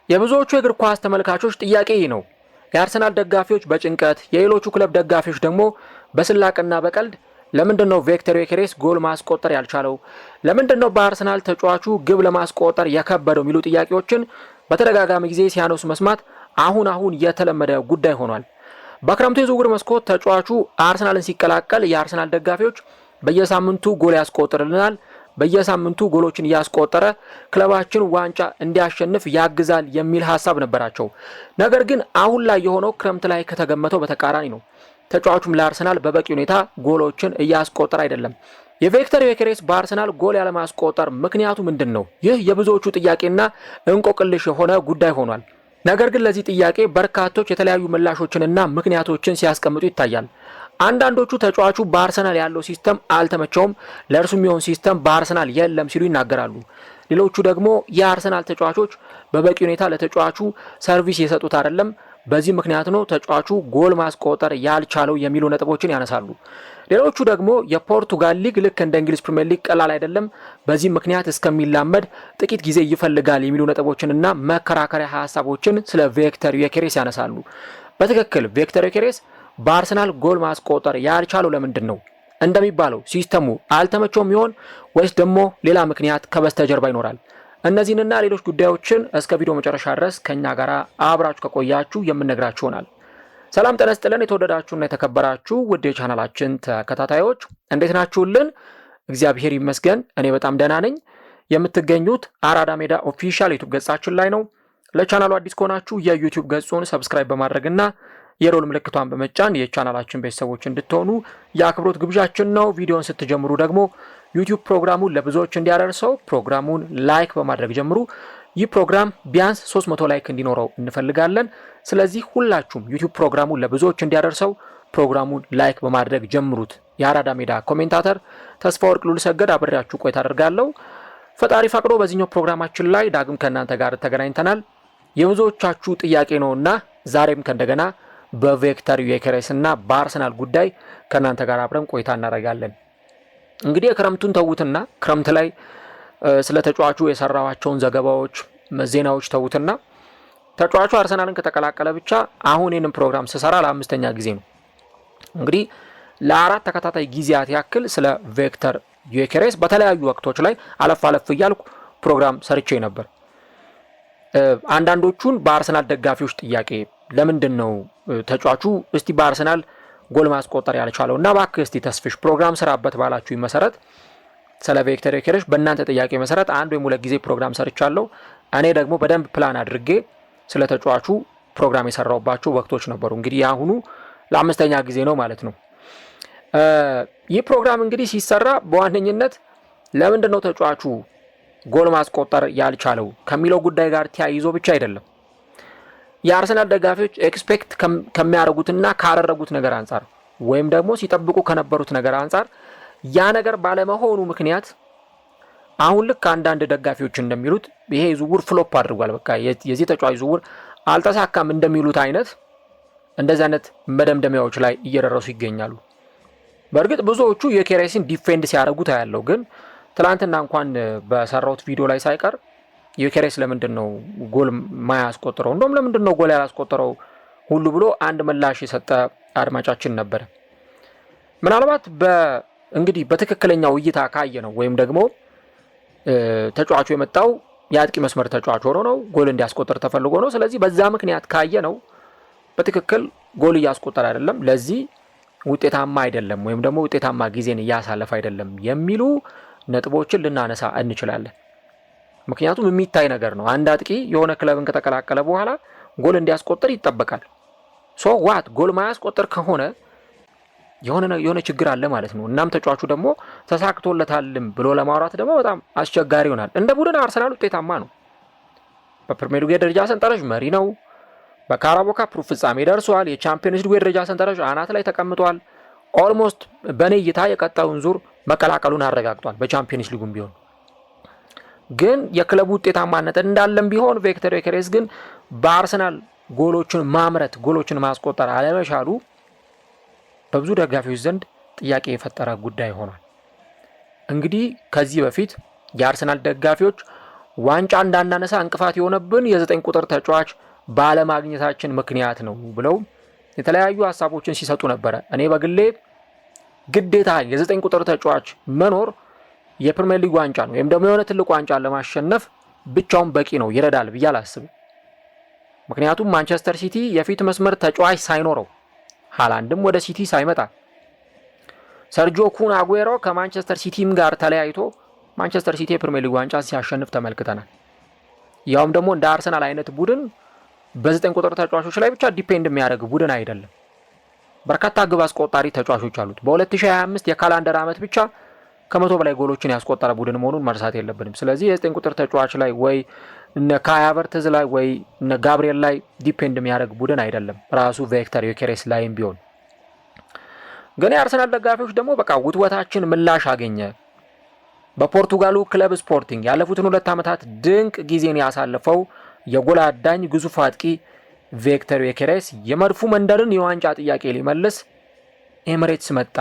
የብዙዎቹ የእግር ኳስ ተመልካቾች ጥያቄ ነው። የአርሰናል ደጋፊዎች በጭንቀት የሌሎቹ ክለብ ደጋፊዎች ደግሞ በስላቅና በቀልድ ለምንድነው ቪክተር ዮኬሬስ ጎል ማስቆጠር ያልቻለው? ለምንድነው በአርሰናል ተጫዋቹ ግብ ለማስቆጠር የከበደው? የሚሉ ጥያቄዎችን በተደጋጋሚ ጊዜ ሲያነሱ መስማት አሁን የተለመደ ጉዳይ ሆኗል። በክረምቱ የዝውውር መስኮት ተጫዋቹ አርሰናልን ሲቀላቀል የአርሰናል ደጋፊዎች በየሳምንቱ ጎል ያስቆጥርልናል፣ በየሳምንቱ ጎሎችን ያስቆጠረ ክለባችን ዋንጫ እንዲያሸንፍ ያግዛል የሚል ሐሳብ ነበራቸው። ነገር ግን አሁን ላይ የሆነው ክረምት ላይ ከተገመተው በተቃራኒ ነው። ተጫዋቹም ለአርሰናል በበቂ ሁኔታ ጎሎችን እያስቆጠረ አይደለም። የቪክተር ዮኬሬስ በአርሰናል ጎል ያለማስቆጠር ምክንያቱ ምንድን ነው? ይህ የብዙዎቹ ጥያቄና እንቆቅልሽ የሆነ ጉዳይ ሆኗል። ነገር ግን ለዚህ ጥያቄ በርካቶች የተለያዩ ምላሾችንና ምክንያቶችን ሲያስቀምጡ ይታያል። አንዳንዶቹ ተጫዋቹ በአርሰናል ያለው ሲስተም አልተመቸውም፣ ለእርሱ የሚሆን ሲስተም በአርሰናል የለም ሲሉ ይናገራሉ። ሌሎቹ ደግሞ የአርሰናል ተጫዋቾች በበቂ ሁኔታ ለተጫዋቹ ሰርቪስ የሰጡት አይደለም፣ በዚህ ምክንያት ነው ተጫዋቹ ጎል ማስቆጠር ያልቻለው የሚሉ ነጥቦችን ያነሳሉ። ሌሎቹ ደግሞ የፖርቱጋል ሊግ ልክ እንደ እንግሊዝ ፕሪሚየር ሊግ ቀላል አይደለም፣ በዚህ ምክንያት እስከሚላመድ ጥቂት ጊዜ ይፈልጋል የሚሉ ነጥቦችንና መከራከሪያ ሀሳቦችን ስለ ቪክተር ዮኬሬስ ያነሳሉ። በትክክል ቪክተር ዮኬሬስ በአርሰናል ጎል ማስቆጠር ያልቻለው ለምንድን ነው? እንደሚባለው ሲስተሙ አልተመቸውም ይሆን ወይስ ደግሞ ሌላ ምክንያት ከበስተጀርባ ይኖራል? እነዚህንና ሌሎች ጉዳዮችን እስከ ቪዲዮ መጨረሻ ድረስ ከኛ ጋር አብራችሁ ከቆያችሁ የምንነግራችሁ ይሆናል። ሰላም ጤና ይስጥልን። የተወደዳችሁና የተከበራችሁ ውድ የቻናላችን ተከታታዮች እንዴት ናችሁልን? እግዚአብሔር ይመስገን እኔ በጣም ደህና ነኝ። የምትገኙት አራዳ ሜዳ ኦፊሻል ዩቲዩብ ገጻችን ላይ ነው። ለቻናሉ አዲስ ከሆናችሁ የዩቲዩብ ገጹን ሰብስክራይብ በማድረግና የሮል ምልክቷን በመጫን የቻናላችን ቤተሰቦች እንድትሆኑ የአክብሮት ግብዣችን ነው። ቪዲዮን ስትጀምሩ ደግሞ ዩቲዩብ ፕሮግራሙን ለብዙዎች እንዲያደርሰው ፕሮግራሙን ላይክ በማድረግ ጀምሩ። ይህ ፕሮግራም ቢያንስ 300 ላይክ እንዲኖረው እንፈልጋለን። ስለዚህ ሁላችሁም ዩቲዩብ ፕሮግራሙን ለብዙዎች እንዲያደርሰው ፕሮግራሙን ላይክ በማድረግ ጀምሩት። የአራዳ ሜዳ ኮሜንታተር ተስፋ ወርቅ ሉልሰገድ አብሬያችሁ ቆይታ አደርጋለሁ። ፈጣሪ ፈቅዶ በዚህኛው ፕሮግራማችን ላይ ዳግም ከእናንተ ጋር ተገናኝተናል። የብዙዎቻችሁ ጥያቄ ነውና ዛሬም ከእንደገና በቪክተር ዮኬሬስ እና በአርሰናል ጉዳይ ከእናንተ ጋር አብረን ቆይታ እናደርጋለን። እንግዲህ የክረምቱን ተውትና ክረምት ላይ ስለ ተጫዋቹ የሰራዋቸውን ዘገባዎች፣ ዜናዎች ተውትና ተጫዋቹ አርሰናልን ከተቀላቀለ ብቻ አሁን ይህንን ፕሮግራም ስሰራ ለአምስተኛ ጊዜ ነው። እንግዲህ ለአራት ተከታታይ ጊዜያት ያክል ስለ ቪክተር ዮኬሬስ በተለያዩ ወቅቶች ላይ አለፍ እያልኩ ፕሮግራም ሰርቼ ነበር። አንዳንዶቹን በአርሰናል ደጋፊዎች ጥያቄ ለምንድን ነው ተጫዋቹ እስቲ በአርሰናል ጎል ማስቆጠር ያልቻለው እና እባክህ እስቲ ተስፍሽ ፕሮግራም ስራበት ባላችሁ መሰረት ስለ ቪክተር ዮኬሬስ በእናንተ ጥያቄ መሰረት አንድ ወይም ሁለት ጊዜ ፕሮግራም ሰርቻለሁ። እኔ ደግሞ በደንብ ፕላን አድርጌ ስለ ተጫዋቹ ፕሮግራም የሰራውባቸው ወቅቶች ነበሩ። እንግዲህ አሁኑ ለአምስተኛ ጊዜ ነው ማለት ነው። ይህ ፕሮግራም እንግዲህ ሲሰራ በዋነኝነት ለምንድን ነው ተጫዋቹ ጎል ማስቆጠር ያልቻለው ከሚለው ጉዳይ ጋር ተያይዞ ብቻ አይደለም። የአርሰናል ደጋፊዎች ኤክስፔክት ከሚያደርጉትና ካደረጉት ነገር አንጻር ወይም ደግሞ ሲጠብቁ ከነበሩት ነገር አንጻር ያ ነገር ባለመሆኑ ምክንያት አሁን ልክ አንዳንድ ደጋፊዎች እንደሚሉት ይሄ ዝውውር ፍሎፕ አድርጓል፣ በቃ የዚህ ተጫዋች ዝውውር አልተሳካም እንደሚሉት አይነት እንደዚህ አይነት መደምደሚያዎች ላይ እየደረሱ ይገኛሉ። በእርግጥ ብዙዎቹ ዮኬሬስን ዲፌንድ ሲያደርጉት ያለው ግን ትላንትና እንኳን በሰራውት ቪዲዮ ላይ ሳይቀር ዮኬሬስ ለምንድን ነው ጎል ማያስቆጥረው እንደውም ለምንድን ነው ጎል ያላስቆጠረው ሁሉ ብሎ አንድ ምላሽ የሰጠ አድማጫችን ነበር። ምናልባት እንግዲህ በትክክለኛው እይታ ካየ ነው ወይም ደግሞ ተጫዋቹ የመጣው የአጥቂ መስመር ተጫዋች ሆኖ ነው ጎል እንዲያስቆጥር ተፈልጎ ነው። ስለዚህ በዛ ምክንያት ካየ ነው በትክክል ጎል እያስቆጠረ አይደለም፣ ለዚህ ውጤታማ አይደለም ወይም ደግሞ ውጤታማ ጊዜን እያሳለፈ አይደለም የሚሉ ነጥቦችን ልናነሳ እንችላለን። ምክንያቱም የሚታይ ነገር ነው። አንድ አጥቂ የሆነ ክለብን ከተቀላቀለ በኋላ ጎል እንዲያስቆጥር ይጠበቃል። ሶ ዋት ጎል ማያስቆጥር ከሆነ የሆነ ችግር አለ ማለት ነው። እናም ተጫዋቹ ደግሞ ተሳክቶለታልም ብሎ ለማውራት ደግሞ በጣም አስቸጋሪ ይሆናል። እንደ ቡድን አርሰናል ውጤታማ ነው። በፕሪሚየር ሊግ የደረጃ ሰንጠረዥ መሪ ነው። በካራቦ ካፕ ሩብ ፍጻሜ ደርሷል። የቻምፒየንስ ሊግ የደረጃ ሰንጠረዥ አናት ላይ ተቀምጧል። ኦልሞስት በኔ እይታ የቀጣዩን ዙር መቀላቀሉን አረጋግጧል። በቻምፒየንስ ሊጉም ቢሆን ግን የክለቡ ውጤታማነት እንዳለም ቢሆን ቪክተር ዮኬሬስ ግን በአርሰናል ጎሎችን ማምረት ጎሎችን ማስቆጠር አለመቻሉ በብዙ ደጋፊዎች ዘንድ ጥያቄ የፈጠረ ጉዳይ ሆኗል። እንግዲህ ከዚህ በፊት የአርሰናል ደጋፊዎች ዋንጫ እንዳናነሳ እንቅፋት የሆነብን የ9 ቁጥር ተጫዋች ባለማግኘታችን ምክንያት ነው ብለው የተለያዩ ሀሳቦችን ሲሰጡ ነበረ። እኔ በግሌ ግዴታ የ9 ቁጥር ተጫዋች መኖር የፕሪሚየር ሊግ ዋንጫ ነው ወይም ደግሞ የሆነ ትልቅ ዋንጫ ለማሸነፍ ብቻውን በቂ ነው ይረዳል ብዬ አላስብም። ምክንያቱም ማንቸስተር ሲቲ የፊት መስመር ተጫዋች ሳይኖረው ሃላንድም ወደ ሲቲ ሳይመጣ ሰርጂዮ ኩን አጉዌሮ ከማንቸስተር ሲቲም ጋር ተለያይቶ ማንቸስተር ሲቲ የፕሪሚየር ሊግ ዋንጫ ሲያሸንፍ ተመልክተናል። ያውም ደግሞ እንደ አርሰናል አይነት ቡድን በ9 ቁጥር ተጫዋቾች ላይ ብቻ ዲፔንድ የሚያደርግ ቡድን አይደለም። በርካታ ግብ አስቆጣሪ ተጫዋቾች አሉት። በ2025 የካላንደር ዓመት ብቻ ከ100 በላይ ጎሎችን ያስቆጠረ ቡድን መሆኑን መርሳት የለብንም። ስለዚህ የ9 ቁጥር ተጫዋች ላይ ወይ እነ ካይ ሃቨርትዝ ላይ ወይ እነ ጋብሪኤል ላይ ዲፔንድ የሚያደርግ ቡድን አይደለም። ራሱ ቪክተር ዮኬሬስ ላይም ቢሆን ግን የአርሰናል ደጋፊዎች ደግሞ በቃ ውትወታችን ምላሽ አገኘ። በፖርቱጋሉ ክለብ ስፖርቲንግ ያለፉትን 2 ዓመታት ድንቅ ጊዜን ያሳለፈው የጎል አዳኝ ግዙፍ አጥቂ ቪክተር ዮኬሬስ የመድፉ መንደርን የዋንጫ ጥያቄ ሊመልስ ኤሚሬትስ መጣ።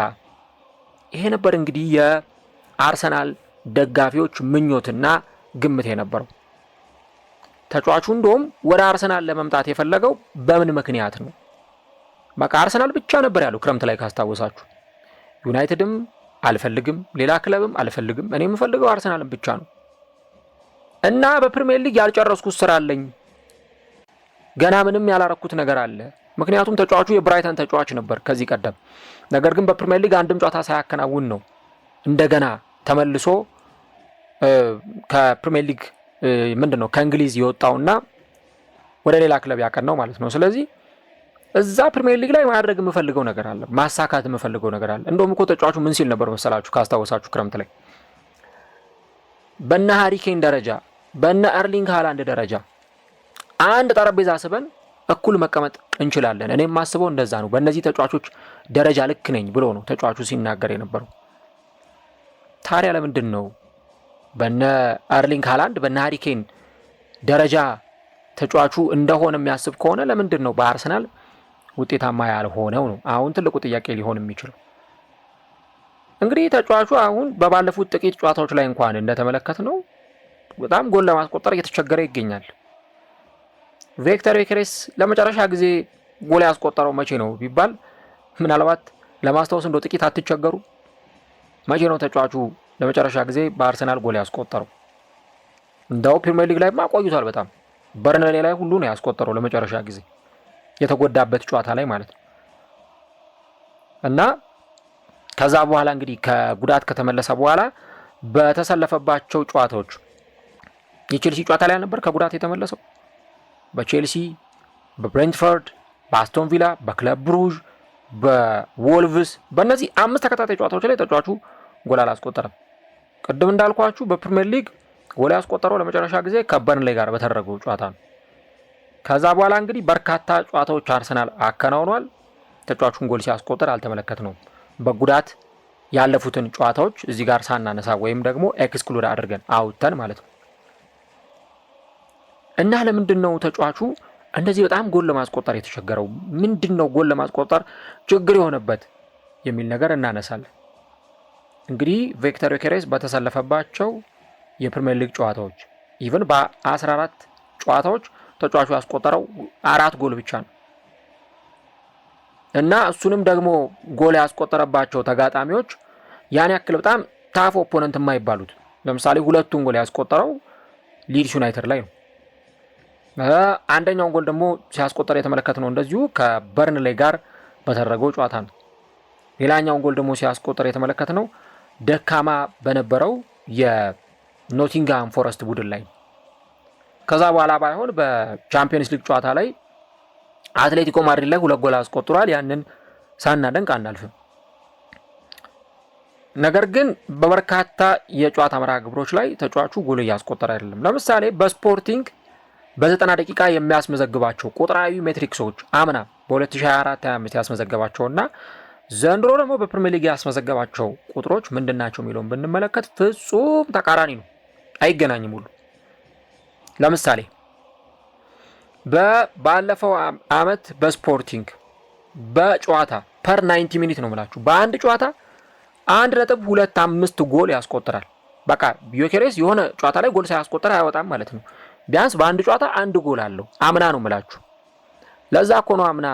ይሄ ነበር እንግዲህ የአርሰናል ደጋፊዎች ምኞትና ግምት የነበረው። ተጫዋቹ እንደውም ወደ አርሰናል ለመምጣት የፈለገው በምን ምክንያት ነው? በቃ አርሰናል ብቻ ነበር ያለው ክረምት ላይ ካስታወሳችሁ። ዩናይትድም አልፈልግም፣ ሌላ ክለብም አልፈልግም፣ እኔ የምፈልገው አርሰናልን ብቻ ነው እና በፕሪሚየር ሊግ ያልጨረስኩት ስራ አለኝ፣ ገና ምንም ያላረኩት ነገር አለ። ምክንያቱም ተጫዋቹ የብራይተን ተጫዋች ነበር ከዚህ ቀደም። ነገር ግን በፕሪሚየር ሊግ አንድም ጨዋታ ሳያከናውን ነው እንደገና ተመልሶ ከፕሪሚየር ሊግ ምንድነው ከእንግሊዝ የወጣውና ወደ ሌላ ክለብ ያቀናው ማለት ነው። ስለዚህ እዛ ፕሪሚየር ሊግ ላይ ማድረግ የምፈልገው ነገር አለ፣ ማሳካት የምፈልገው ነገር አለ። እንደውም እኮ ተጫዋቹ ምን ሲል ነበር መሰላችሁ ካስታወሳችሁ ክረምት ላይ በነ ሃሪ ኬን ደረጃ በነ አርሊንግ ሃላንድ ደረጃ አንድ ጠረጴዛ ስበን እኩል መቀመጥ እንችላለን። እኔም ማስበው እንደዛ ነው። በእነዚህ ተጫዋቾች ደረጃ ልክ ነኝ ብሎ ነው ተጫዋቹ ሲናገር የነበረው። ታዲያ ለምንድን ነው በነ አርሊንግ ሃላንድ በነ ሃሪ ኬን ደረጃ ተጫዋቹ እንደሆነ የሚያስብ ከሆነ ለምንድን ነው በአርሰናል ውጤታማ ያልሆነው ነው አሁን ትልቁ ጥያቄ ሊሆን የሚችለው። እንግዲህ ተጫዋቹ አሁን በባለፉት ጥቂት ጨዋታዎች ላይ እንኳን እንደተመለከት ነው በጣም ጎል ለማስቆጠር እየተቸገረ ይገኛል። ቪክተር ዮኬሬስ ለመጨረሻ ጊዜ ጎል ያስቆጠረው መቼ ነው ቢባል ምናልባት ለማስታወስ እንደው ጥቂት አትቸገሩ። መቼ ነው ተጫዋቹ ለመጨረሻ ጊዜ በአርሰናል ጎል ያስቆጠረው? እንደው ፕሪሚየር ሊግ ላይ ማቆይቷል። በጣም በርንሌ ላይ ሁሉ ነው ያስቆጠረው ለመጨረሻ ጊዜ የተጎዳበት ጨዋታ ላይ ማለት ነው። እና ከዛ በኋላ እንግዲህ ከጉዳት ከተመለሰ በኋላ በተሰለፈባቸው ጨዋታዎች የቼልሲ ጨዋታ ላይ ነበር ከጉዳት የተመለሰው። በቼልሲ፣ በብሬንትፈርድ፣ በአስቶን ቪላ፣ በክለብ ብሩዥ፣ በዎልቭስ በእነዚህ 5 ተከታታይ ጨዋታዎች ላይ ተጫዋቹ ጎል አላስቆጠረም። ቅድም እንዳልኳችሁ በፕሪሚየር ሊግ ጎል ያስቆጠረው ለመጨረሻ ጊዜ ከበርንሌ ጋር በተደረገው ጨዋታ ነው። ከዛ በኋላ እንግዲህ በርካታ ጨዋታዎች አርሰናል አከናውኗል። ተጫዋቹን ጎል ሲያስቆጥር አልተመለከትነውም። በጉዳት ያለፉትን ጨዋታዎች እዚህ ጋር ሳናነሳ ወይም ደግሞ ኤክስክሉድ አድርገን አውጥተን ማለት ነው። እና ለምንድን ነው ተጫዋቹ እንደዚህ በጣም ጎል ለማስቆጠር የተቸገረው? ምንድን ነው ጎል ለማስቆጠር ችግር የሆነበት የሚል ነገር እናነሳለን። እንግዲህ ቪክተር ዮኬሬስ በተሰለፈባቸው የፕሪሚየር ሊግ ጨዋታዎች ኢቭን በ14 ጨዋታዎች ተጫዋቹ ያስቆጠረው 4 ጎል ብቻ ነው እና እሱንም ደግሞ ጎል ያስቆጠረባቸው ተጋጣሚዎች ያን ያክል በጣም ታፍ ኦፖነንት የማይባሉት። ለምሳሌ 2ቱን ጎል ያስቆጠረው ሊድስ ዩናይትድ ላይ ነው። አንደኛውን ጎል ደግሞ ሲያስቆጠር የተመለከትነው እንደዚሁ ከበርንሌ ጋር በተደረገው ጨዋታ ነው። ሌላኛውን ጎል ደግሞ ሲያስቆጠር የተመለከትነው ደካማ በነበረው የኖቲንግሃም ፎረስት ቡድን ላይ። ከዛ በኋላ ባይሆን በቻምፒየንስ ሊግ ጨዋታ ላይ አትሌቲኮ ማድሪድ ላይ 2 ጎል አስቆጥሯል። ያንን ሳናደንቅ አናልፍም። ነገር ግን በበርካታ የጨዋታ መርሃ ግብሮች ላይ ተጫዋቹ ጎል እያስቆጠረ አይደለም። ለምሳሌ በስፖርቲንግ በ90 ደቂቃ የሚያስመዘግባቸው ቁጥራዊ ሜትሪክሶች አምና በ2024-25 ያስመዘገባቸውና ዘንድሮ ደግሞ በፕሪሚየር ሊግ ያስመዘገባቸው ቁጥሮች ምንድናቸው የሚለውን ብንመለከት ፍጹም ተቃራኒ ነው፣ አይገናኝም ሁሉ። ለምሳሌ ባለፈው አመት በስፖርቲንግ በጨዋታ ፐር 90 ሚኒት ነው የምላችሁ በአንድ ጨዋታ 1.25 ጎል ያስቆጥራል። በቃ ዮኬሬስ የሆነ ጨዋታ ላይ ጎል ሳያስቆጠር አይወጣም ማለት ነው። ቢያንስ በአንድ ጨዋታ አንድ ጎል አለው። አምና ነው የምላችሁ። ለዛ እኮ ነው አምና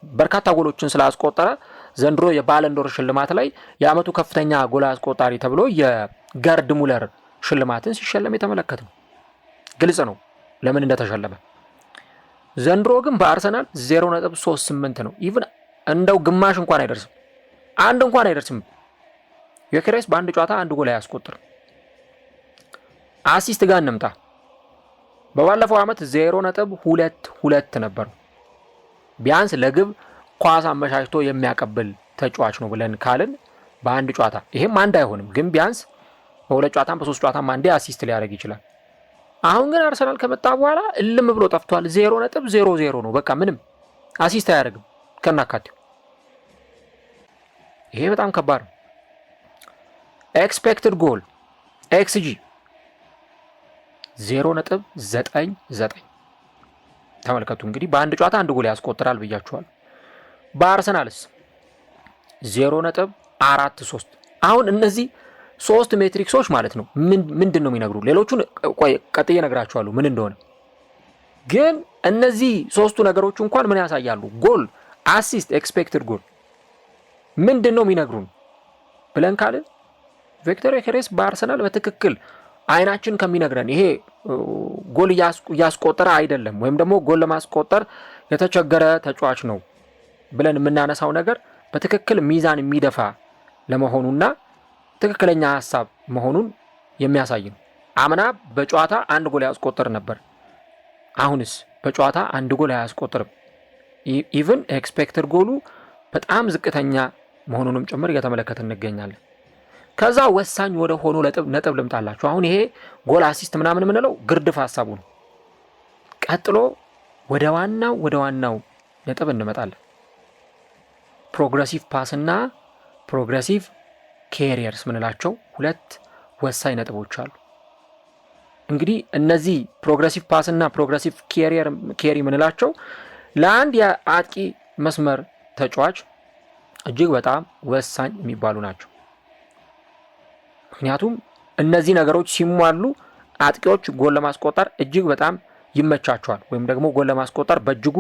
በርካታ ጎሎችን ስላስቆጠረ ዘንድሮ የባለንዶር ሽልማት ላይ የአመቱ ከፍተኛ ጎል አስቆጣሪ ተብሎ የገርድ ሙለር ሽልማትን ሲሸለም የተመለከተው። ግልጽ ነው ለምን እንደተሸለመ። ዘንድሮ ግን በአርሰናል 0.38 ነው። ኢቭን እንደው ግማሽ እንኳን አይደርስም፣ አንድ እንኳን አይደርስም። ዮኬሬስ በአንድ ጨዋታ አንድ ጎል አያስቆጥርም። አሲስት ጋር እንምጣ። በባለፈው አመት 0.22 ነበር። ቢያንስ ለግብ ኳስ አመቻችቶ የሚያቀብል ተጫዋች ነው ብለን ካልን በአንድ ጨዋታ ይሄም አንድ አይሆንም፣ ግን ቢያንስ በሁለት ጨዋታም በሶስት ጨዋታም አንዴ አሲስት ሊያደርግ ይችላል። አሁን ግን አርሰናል ከመጣ በኋላ እልም ብሎ ጠፍቷል። 0.00 ነው። በቃ ምንም አሲስት አያደርግም ከናካቴው። ይሄ በጣም ከባድ ነው። ኤክስፔክትድ ጎል ኤክስጂ 0.99 ተመልከቱ። እንግዲህ በአንድ ጨዋታ አንድ ጎል ያስቆጥራል ብያችኋል። በአርሰናልስ 0.43። አሁን እነዚህ ሶስት ሜትሪክሶች ማለት ነው ምንድን ነው የሚነግሩ? ሌሎቹን ቆይ ቀጥዬ እነግራችኋለሁ ምን እንደሆነ። ግን እነዚህ ሶስቱ ነገሮች እንኳን ምን ያሳያሉ? ጎል፣ አሲስት፣ ኤክስፔክትድ ጎል ምንድን ነው የሚነግሩን ብለን ካልን ቪክተር ዮኬሬስ በአርሰናል በትክክል አይናችን ከሚነግረን ይሄ ጎል እያስቆጠረ አይደለም ወይም ደግሞ ጎል ለማስቆጠር የተቸገረ ተጫዋች ነው ብለን የምናነሳው ነገር በትክክል ሚዛን የሚደፋ ለመሆኑና ትክክለኛ ሀሳብ መሆኑን የሚያሳይ ነው። አምና በጨዋታ አንድ ጎል ያስቆጥር ነበር። አሁንስ በጨዋታ አንድ ጎል አያስቆጥርም። ኢቭን ኤክስፔክትድ ጎሉ በጣም ዝቅተኛ መሆኑንም ጭምር እየተመለከተ እንገኛለን። ከዛ ወሳኝ ወደ ሆኑ ነጥብ ልምጣላችሁ። አሁን ይሄ ጎል አሲስት ምናምን የምንለው ግርድፍ ሀሳቡ ነው። ቀጥሎ ወደ ዋናው ነጥብ እንመጣለን። ፕሮግረሲቭ ፓስ እና ፕሮግረሲቭ ኬሪየርስ ምንላቸው ሁለት ወሳኝ ነጥቦች አሉ። እንግዲህ እነዚህ ፕሮግረሲቭ ፓስ እና ፕሮግረሲቭ ኬሪ ምንላቸው ለአንድ የአጥቂ መስመር ተጫዋች እጅግ በጣም ወሳኝ የሚባሉ ናቸው። ምክንያቱም እነዚህ ነገሮች ሲሟሉ አጥቂዎች ጎል ለማስቆጠር እጅግ በጣም ይመቻቸዋል ወይም ደግሞ ጎል ለማስቆጠር በእጅጉ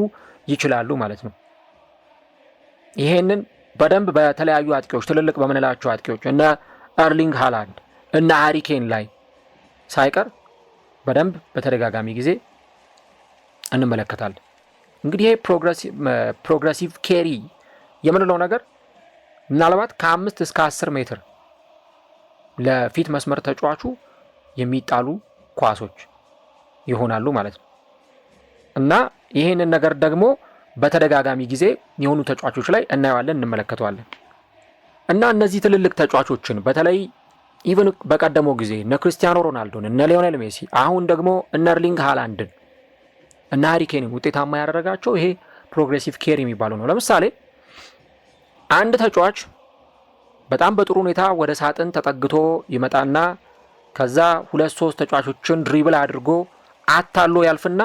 ይችላሉ ማለት ነው። ይሄንን በደንብ በተለያዩ አጥቂዎች ትልልቅ በምንላቸው አጥቂዎች እነ ኤርሊንግ ሃላንድ እነ ሃሪ ኬን ላይ ሳይቀር በደንብ በተደጋጋሚ ጊዜ እንመለከታለን። እንግዲህ ይሄ ፕሮግረሲቭ ኬሪ የምንለው ነገር ምናልባት ከ5 እስከ 10 ሜትር ለፊት መስመር ተጫዋቹ የሚጣሉ ኳሶች ይሆናሉ ማለት ነው እና ይሄንን ነገር ደግሞ በተደጋጋሚ ጊዜ የሆኑ ተጫዋቾች ላይ እናየዋለን፣ እንመለከተዋለን። እና እነዚህ ትልልቅ ተጫዋቾችን በተለይ ኢቭን በቀደመው ጊዜ እነ ክርስቲያኖ ሮናልዶን እነ ሊዮኔል ሜሲ አሁን ደግሞ እነ ኤርሊንግ ሃላንድን እና ሃሪ ኬንን ውጤታማ ያደረጋቸው ይሄ ፕሮግሬሲቭ ኬር የሚባለው ነው። ለምሳሌ አንድ ተጫዋች በጣም በጥሩ ሁኔታ ወደ ሳጥን ተጠግቶ ይመጣና ከዛ 2-3 ተጫዋቾችን ድሪብል አድርጎ አታሎ ያልፍና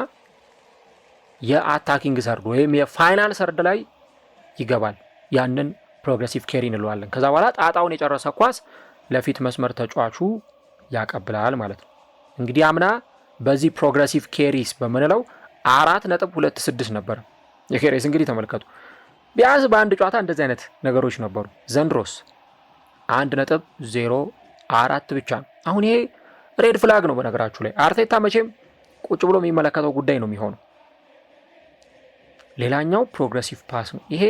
የአታኪንግ ሰርድ ወይም የፋይናል ሰርድ ላይ ይገባል። ያንን ፕሮግሬሲቭ ኬሪ እንለዋለን። ከዛ በኋላ ጣጣውን የጨረሰ ኳስ ለፊት መስመር ተጫዋቹ ያቀብላል ማለት ነው። እንግዲህ አምና በዚህ ፕሮግሬሲቭ ኬሪስ በምንለው 4.26 ነበር የኬሪስ። እንግዲህ ተመልከቱ፣ ቢያንስ በአንድ ጨዋታ እንደዚህ አይነት ነገሮች ነበሩ። ዘንድሮስ 1.04 ብቻ ነው። አሁን ይሄ ሬድ ፍላግ ነው። በነገራችሁ ላይ አርቴታ መቼም ቁጭ ብሎ የሚመለከተው ጉዳይ ነው የሚሆነው። ሌላኛው ፕሮግሬሲቭ ፓስ ነው። ይሄ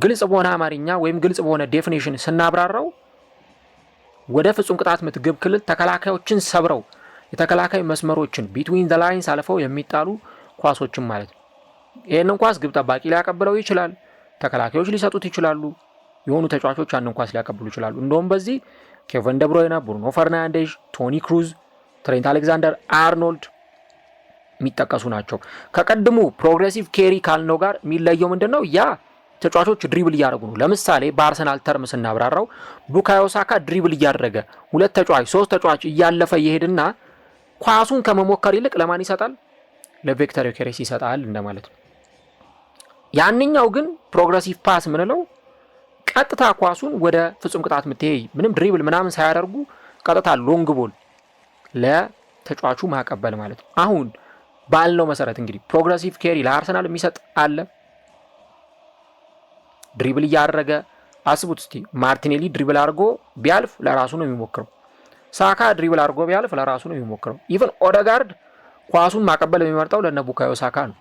ግልጽ በሆነ አማርኛ ወይም ግልጽ በሆነ ዴፊኒሽን ስናብራራው ወደ ፍጹም ቅጣት ምት ግብ ክልል ተከላካዮችን ሰብረው የተከላካይ መስመሮችን ቢትዊን ዘ ላይንስ አልፈው የሚጣሉ ኳሶችን ማለት ነው። ይሄንን ኳስ ግብ ጠባቂ ሊያቀብለው ይችላል፣ ተከላካዮች ሊሰጡት ይችላሉ፣ የሆኑ ተጫዋቾች ያንን ኳስ ሊያቀብሉ ይችላሉ። እንደውም በዚህ ኬቨን ደብሮይና፣ ብሩኖ ፈርናንዴዝ፣ ቶኒ ክሩዝ፣ ትሬንት አሌክዛንደር አርኖልድ የሚጠቀሱ ናቸው። ከቀድሙ ፕሮግሬሲቭ ኬሪ ካልነው ጋር የሚለየው ምንድነው? ያ ተጫዋቾች ድሪብል እያደረጉ ነው። ለምሳሌ በአርሰናል ተርም ስናብራራው ቡካዮ ሳካ ድሪብል እያደረገ 2 ተጫዋች 3 ተጫዋች እያለፈ ይሄድና ኳሱን ከመሞከር ይልቅ ለማን ይሰጣል? ለቪክተር ዮኬሬስ ይሰጣል እንደማለት ነው። ያንኛው ግን ፕሮግሬሲቭ ፓስ ምንለው ቀጥታ ኳሱን ወደ ፍጹም ቅጣት ምት ምንም ድሪብል ምናምን ሳያደርጉ ቀጥታ ሎንግ ቦል ለተጫዋቹ ማቀበል ማለት ነው። አሁን ባልነው መሰረት እንግዲህ ፕሮግረሲቭ ኬሪ ለአርሰናል የሚሰጥ አለ። ድሪብል እያደረገ አስቡት እስቲ ማርቲኔሊ ድሪብል አድርጎ ቢያልፍ ለራሱ ነው የሚሞክረው። ሳካ ድሪብል አድርጎ ቢያልፍ ለራሱ ነው የሚሞክረው። ኢቨን ኦደጋርድ ኳሱን ማቀበል የሚመርጠው ለነ ቡካዮ ሳካ ነው።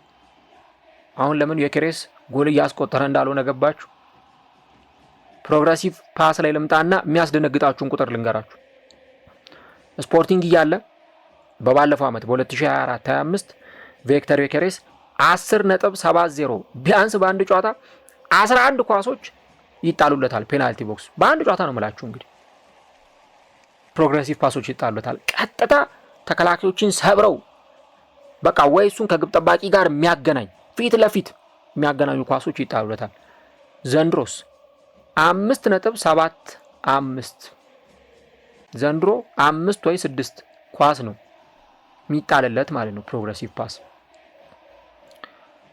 አሁን ለምን ዩኬሬስ ጎል እያስቆጠረ እንዳልሆነ ገባችሁ? ፕሮግረሲቭ ፓስ ላይ ልምጣና የሚያስደነግጣችሁን ቁጥር ልንገራችሁ። ስፖርቲንግ እያለ በባለፈው ዓመት በ2024-25 ቪክተር ዩኬሬስ 10.70 ቢያንስ በአንድ ጨዋታ 11 ኳሶች ይጣሉለታል። ፔናልቲ ቦክስ በአንድ ጨዋታ ነው የምላችሁ እንግዲህ ፕሮግረሲቭ ፓሶች ይጣሉለታል። ቀጥታ ተከላካዮችን ሰብረው በቃ ወይ እሱን ከግብ ጠባቂ ጋር የሚያገናኝ ፊት ለፊት የሚያገናኙ ኳሶች ይጣሉለታል። ዘንድሮስ 5.75 ዘንድሮ 5 ወይ 6 ኳስ ነው የሚጣልለት ማለት ነው ፕሮግረሲቭ ፓስ።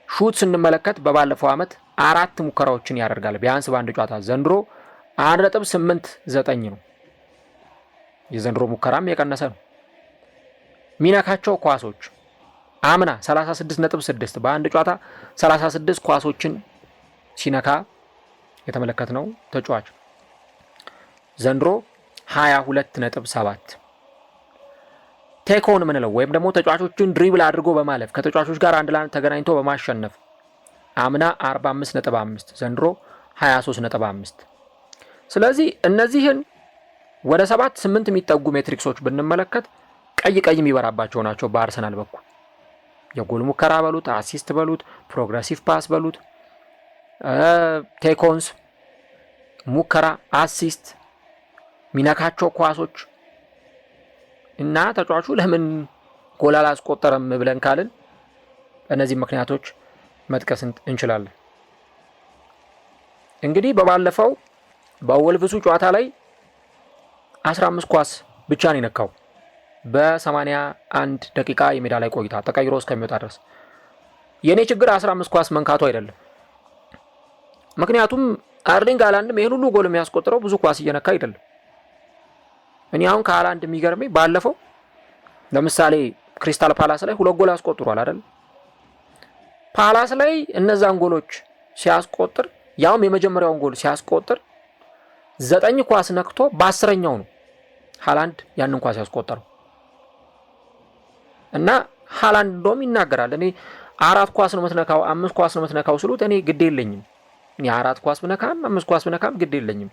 ሹት ስንመለከት በባለፈው ዓመት 4 ሙከራዎችን ያደርጋል ቢያንስ በአንድ ጨዋታ። ዘንድሮ 1.89 ነው። የዘንድሮ ሙከራም የቀነሰ ነው። ሚነካቸው ኳሶች አምና 36.6 በአንድ ጨዋታ 36 ኳሶችን ሲነካ የተመለከትነው ተጫዋች ዘንድሮ 22.7። ቴክኦን ምንለው ወይም ደግሞ ተጫዋቾችን ድሪብል አድርጎ በማለፍ ከተጫዋቾች ጋር አንድ ለአንድ ተገናኝቶ በማሸነፍ አምና 45.5 ዘንድሮ 23.5። ስለዚህ እነዚህን ወደ 7-8 የሚጠጉ ሜትሪክሶች ብንመለከት ቀይ የሚበራባቸው ናቸው በአርሰናል በኩል። የጎል ሙከራ በሉት፣ አሲስት በሉት፣ ፕሮግረሲቭ ፓስ በሉት፣ ቴክኦንስ፣ ሙከራ፣ አሲስት፣ ሚነካቸው ኳሶች እና ተጫዋቹ ለምን ጎል አላስቆጠረም ብለን ካልን እነዚህ ምክንያቶች መጥቀስ እንችላለን። እንግዲህ በባለፈው በወልቭሱ ጨዋታ ላይ 15 ኳስ ብቻ ነው የነካው በ81 ደቂቃ የሜዳ ላይ ቆይታ ተቀይሮ እስከሚወጣ ድረስ። የኔ ችግር 15 ኳስ መንካቱ አይደለም። ምክንያቱም አርሊንግ ሃላንድም ይሄን ሁሉ ጎል የሚያስቆጥረው ብዙ ኳስ እየነካ አይደለም። እኔ አሁን ከሃላንድ የሚገርመኝ ባለፈው ለምሳሌ ክሪስታል ፓላስ ላይ 2 ጎል አስቆጥሯል አይደል? ፓላስ ላይ እነዛን ጎሎች ሲያስቆጥር ያውም የመጀመሪያውን ጎል ሲያስቆጥር 9 ኳስ ነክቶ በ10ኛው ነው ሃላንድ ያንን ኳስ ያስቆጠረው። እና ሃላንድ እንደውም ይናገራል እኔ 4 ኳስ ነው የምትነካው 5 ኳስ ነው የምትነካው ስሉት እኔ ግድ የለኝም፣ እኔ 4 ኳስ ብነካም 5 ኳስ ብነካም ግድ የለኝም፣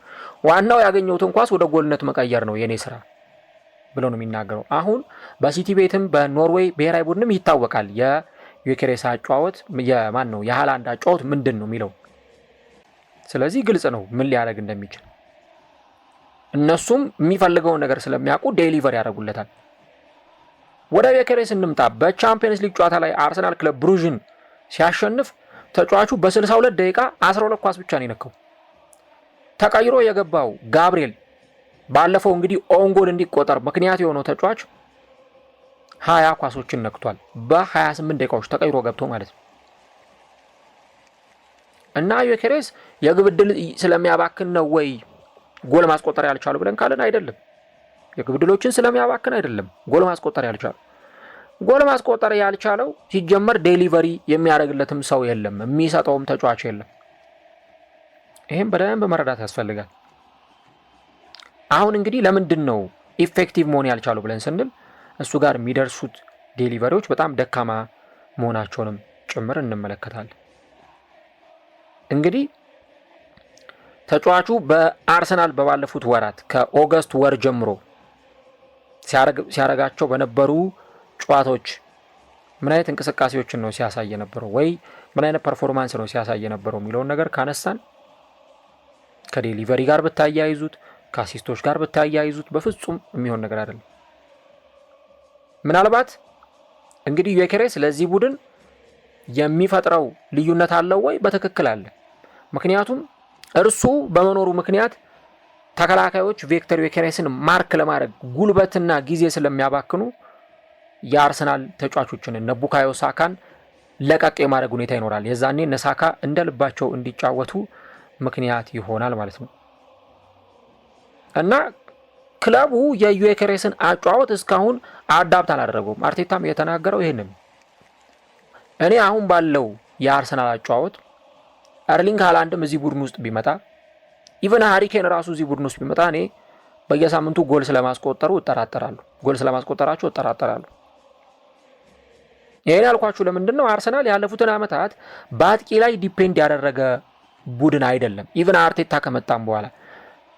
ዋናው ያገኘሁትን ኳስ ወደ ጎልነት መቀየር ነው የኔ ስራ ብሎ ነው የሚናገረው። አሁን በሲቲ ቤትም በኖርዌይ ብሔራዊ ቡድንም ይታወቃል የዩኬሬስ አጫወት የማን ነው የሃላንድ አጫወት ምንድን ነው የሚለው። ስለዚህ ግልጽ ነው ምን ሊያደርግ እንደሚችል። እነሱም የሚፈልገውን ነገር ስለሚያውቁ ዴሊቨር ያደርጉለታል። ወደ ዩኬሬስ እንምጣ። በቻምፒየንስ ሊግ ጨዋታ ላይ አርሰናል ክለብ ብሩዥን ሲያሸንፍ ተጫዋቹ በ62 ደቂቃ 12 ኳስ ብቻ ነው የነካው። ተቀይሮ የገባው ጋብሪኤል ባለፈው እንግዲህ ኦንጎል እንዲቆጠር ምክንያት የሆነው ተጫዋች 20 ኳሶችን ነክቷል በ28 ደቂቃዎች ተቀይሮ ገብቶ ማለት ነው። እና ዩኬሬስ የግብ ዕድል ስለሚያባክን ነው ወይ ጎል ማስቆጠር ያልቻሉ ብለን ካለን አይደለም። የግብ ዕድሎችን ስለሚያባክን አይደለም ጎል ማስቆጠር ያልቻሉ። ጎል ማስቆጠር ያልቻለው ሲጀመር ዴሊቨሪ የሚያደርግለትም ሰው የለም፣ የሚሰጠውም ተጫዋች የለም። ይሄን በደንብ መረዳት ያስፈልጋል። አሁን እንግዲህ ለምንድን ነው ኢፌክቲቭ መሆን ያልቻሉ ብለን ስንል እሱ ጋር የሚደርሱት ዴሊቨሪዎች በጣም ደካማ መሆናቸውንም ጭምር እንመለከታለን። እንግዲህ ተጫዋቹ በአርሰናል በባለፉት ወራት ከኦገስት ወር ጀምሮ ሲያረጋቸው በነበሩ ጨዋታዎች ምን አይነት እንቅስቃሴዎችን ነው ሲያሳይ የነበረው ወይ ምን አይነት ፐርፎርማንስ ነው ሲያሳይ የነበረው የሚለውን ነገር ካነሳን ከዴሊቨሪ ጋር ብታያይዙት ከአሲስቶች ጋር ብታያይዙት በፍጹም የሚሆን ነገር አይደለም። ምናልባት እንግዲህ ዩኬሬስ ለዚህ ቡድን የሚፈጥረው ልዩነት አለው ወይ? በትክክል አለ። ምክንያቱም እርሱ በመኖሩ ምክንያት ተከላካዮች ቪክተር ዩኬሬስን ማርክ ለማድረግ ጉልበትና ጊዜ ስለሚያባክኑ የአርሰናል ተጫዋቾችን እነ ቡካዮ ሳካን ለቀቅ የማድረግ ሁኔታ ይኖራል። የዛኔ እነ ሳካ እንደ ልባቸው እንዲጫወቱ ምክንያት ይሆናል ማለት ነው። እና ክለቡ የዩኬሬስን አጫዋወት እስካሁን አዳፕት አላደረገውም። አርቴታም የተናገረው ይሄንን እኔ አሁን ባለው የአርሰናል አጫዋወት ኤርሊንግ ሃላንድም እዚህ ቡድን ውስጥ ቢመጣ ኢቨን ሃሪ ኬን ራሱ እዚህ ቡድን ውስጥ ቢመጣ እኔ በየሳምንቱ ጎል ስለማስቆጠሩ እጠራጠራለሁ። ጎል ስለማስቆጠራቸው እጠራጠራለሁ። ይሄን ያልኳችሁ ለምንድን ነው? አርሰናል ያለፉትን ዓመታት በአጥቂ ላይ ዲፔንድ ያደረገ ቡድን አይደለም። ኢቨን አርቴታ ከመጣም በኋላ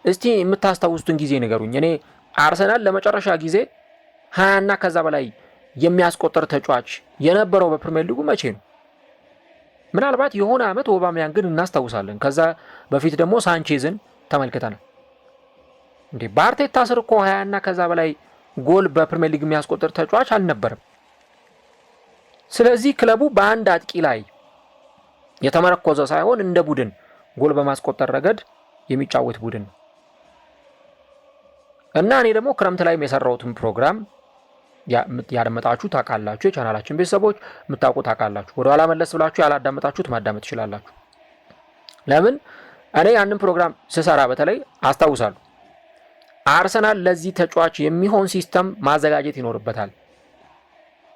እስቲ የምታስታውሱትን ጊዜ ንገሩኝ። እኔ አርሰናል ለመጨረሻ ጊዜ 20 እና ከዛ በላይ የሚያስቆጥር ተጫዋች የነበረው በፕሪሚየር ሊጉ መቼ ነው? ምናልባት የሆነ ዓመት ኦባሜያንግን እናስታውሳለን። ከዛ በፊት ደግሞ ሳንቼዝን ተመልክተናል። እንዴ በአርቴታ ስር እኮ 20 እና ከዛ በላይ ጎል በፕሪሚየር ሊግ የሚያስቆጥር ተጫዋች አልነበረም። ስለዚህ ክለቡ በአንድ አጥቂ ላይ የተመረኮዘ ሳይሆን እንደ ቡድን ጎል በማስቆጠር ረገድ የሚጫወት ቡድን ነው እና እኔ ደግሞ ክረምት ላይ የሰራሁትን ፕሮግራም ያደመጣችሁ ታውቃላችሁ። የቻናላችን ቤተሰቦች የምታውቁ ታውቃላችሁ። ወደ ኋላ መለስ ብላችሁ ያላዳመጣችሁት ማዳመጥ ትችላላችሁ። ለምን እኔ ያንን ፕሮግራም ስሰራ በተለይ አስታውሳለሁ። አርሰናል ለዚህ ተጫዋች የሚሆን ሲስተም ማዘጋጀት ይኖርበታል።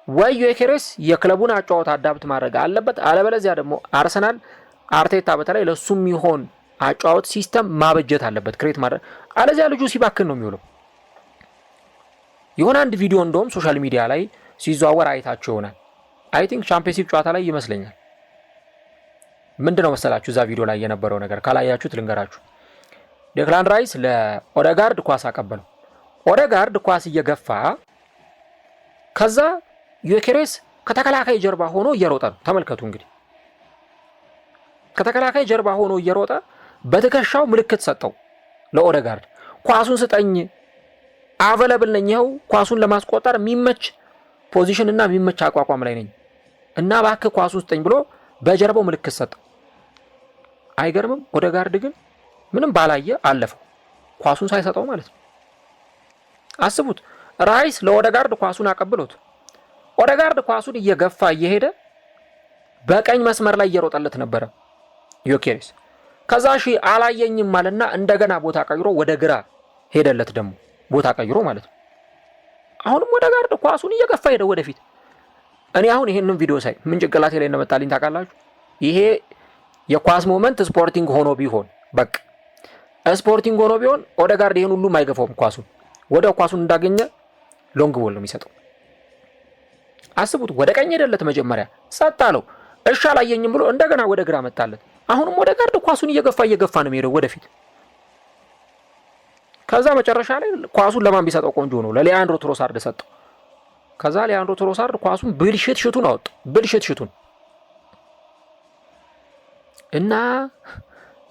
ወይ ዩኬሬስ የክለቡን አጫዋወት አዳፕት ማድረግ አለበት፣ አለበለዚያ ደግሞ አርሰናል አርቴታ በተለይ ለሱ የሚሆን አጫዋወት ሲስተም ማበጀት አለበት፣ ክሬት ማድረግ። አለዚያ ልጁ ሲባክን ነው የሚውለው። የሆነ አንድ ቪዲዮ እንደውም ሶሻል ሚዲያ ላይ ሲዘዋወር አይታችሁ ይሆናል። አይ ቲንክ ቻምፒየንስ ጨዋታ ላይ ይመስለኛል። ምንድነው መሰላችሁ እዛ ቪዲዮ ላይ የነበረው ነገር? ካላያችሁት ልንገራችሁ። ዴክላን ራይስ ለኦዴጋርድ ኳስ አቀበለው። ኦዴጋርድ ኳስ እየገፋ ከዛ ዩኬሬስ ከተከላካይ ጀርባ ሆኖ እየሮጠ ነው። ተመልከቱ እንግዲህ ከተከላካይ ጀርባ ሆኖ እየሮጠ በትከሻው ምልክት ሰጠው ለኦዴጋርድ። ኳሱን ስጠኝ፣ አቬለብል ነኝ፣ ይኸው ኳሱን ለማስቆጠር የሚመች ፖዚሽን እና የሚመች አቋቋም ላይ ነኝ እና እባክህ ኳሱን ስጠኝ ብሎ በጀርባው ምልክት ሰጠው። አይገርምም? ኦዴጋርድ ግን ምንም ባላየ አለፈው፣ ኳሱን ሳይሰጠው ማለት ነው። አስቡት፣ ራይስ ለኦዴጋርድ ኳሱን አቀብሎት ኦዴጋርድ ኳሱን እየገፋ እየሄደ በቀኝ መስመር ላይ እየሮጠለት ነበረ ዩኬሬስ። ከዛ አላየኝም ማለትና እንደገና ቦታ ቀይሮ ወደ ግራ ሄደለት፣ ደግሞ ቦታ ቀይሮ ማለት ነው። አሁንም ኦዴጋርድ ኳሱን እየገፋ ሄደ ወደፊት። እኔ አሁን ይሄንን ቪዲዮ ሳይ ምን ጭንቅላቴ ላይ እንደመጣልኝ ታውቃላችሁ? ይሄ የኳስ ሞመንት ስፖርቲንግ ሆኖ ቢሆን በቃ ስፖርቲንግ ሆኖ ቢሆን ኦዴጋርድ ይሄን ሁሉ አይገፋውም። ወደ ኳሱን እንዳገኘ ሎንግ ቦል ነው የሚሰጠው። አስቡት፣ ወደ ቀኝ ሄደለት መጀመሪያ ጸጥ አለው። እሺ አላየኝም ብሎ እንደገና ወደ ግራ መጣለት። አሁንም ኦዴጋርድ ኳሱን እየገፋ ነው የሚሄደው ወደፊት። ከዛ መጨረሻ ላይ ኳሱን ለማን ቢሰጠው ቆንጆ ነው? ለሊያንድሮ ትሮሳርድ ሰጠው። ከዛ ሊያንድሮ ትሮሳርድ ኳሱን ብልሽቱን አወጣው፣ ብልሽቱን እና